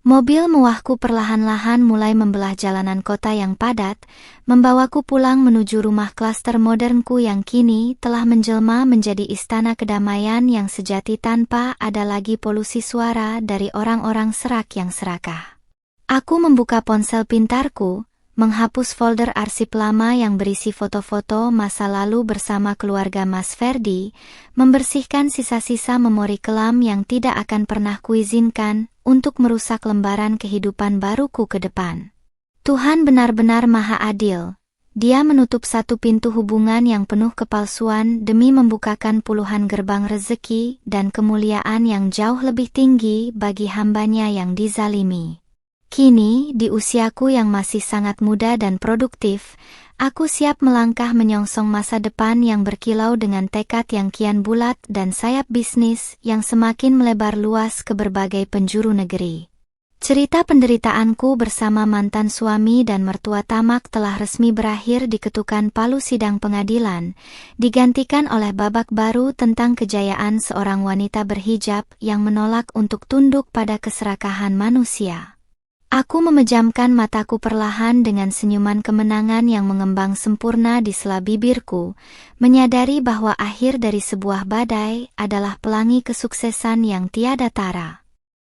Mobil mewahku perlahan-lahan mulai membelah jalanan kota yang padat, membawaku pulang menuju rumah klaster modernku yang kini telah menjelma menjadi istana kedamaian yang sejati tanpa ada lagi polusi suara dari orang-orang serak yang serakah. Aku membuka ponsel pintarku, menghapus folder arsip lama yang berisi foto-foto masa lalu bersama keluarga Mas Ferdi, membersihkan sisa-sisa memori kelam yang tidak akan pernah kuizinkan untuk merusak lembaran kehidupan baruku ke depan. Tuhan benar-benar Maha Adil. Dia menutup satu pintu hubungan yang penuh kepalsuan demi membukakan puluhan gerbang rezeki dan kemuliaan yang jauh lebih tinggi bagi hambanya yang dizalimi. Kini, di usiaku yang masih sangat muda dan produktif, aku siap melangkah menyongsong masa depan yang berkilau dengan tekad yang kian bulat dan sayap bisnis yang semakin melebar luas ke berbagai penjuru negeri. Cerita penderitaanku bersama mantan suami dan mertua tamak telah resmi berakhir di ketukan palu sidang pengadilan, digantikan oleh babak baru tentang kejayaan seorang wanita berhijab yang menolak untuk tunduk pada keserakahan manusia. Aku memejamkan mataku perlahan dengan senyuman kemenangan yang mengembang sempurna di sela bibirku, menyadari bahwa akhir dari sebuah badai adalah pelangi kesuksesan yang tiada tara.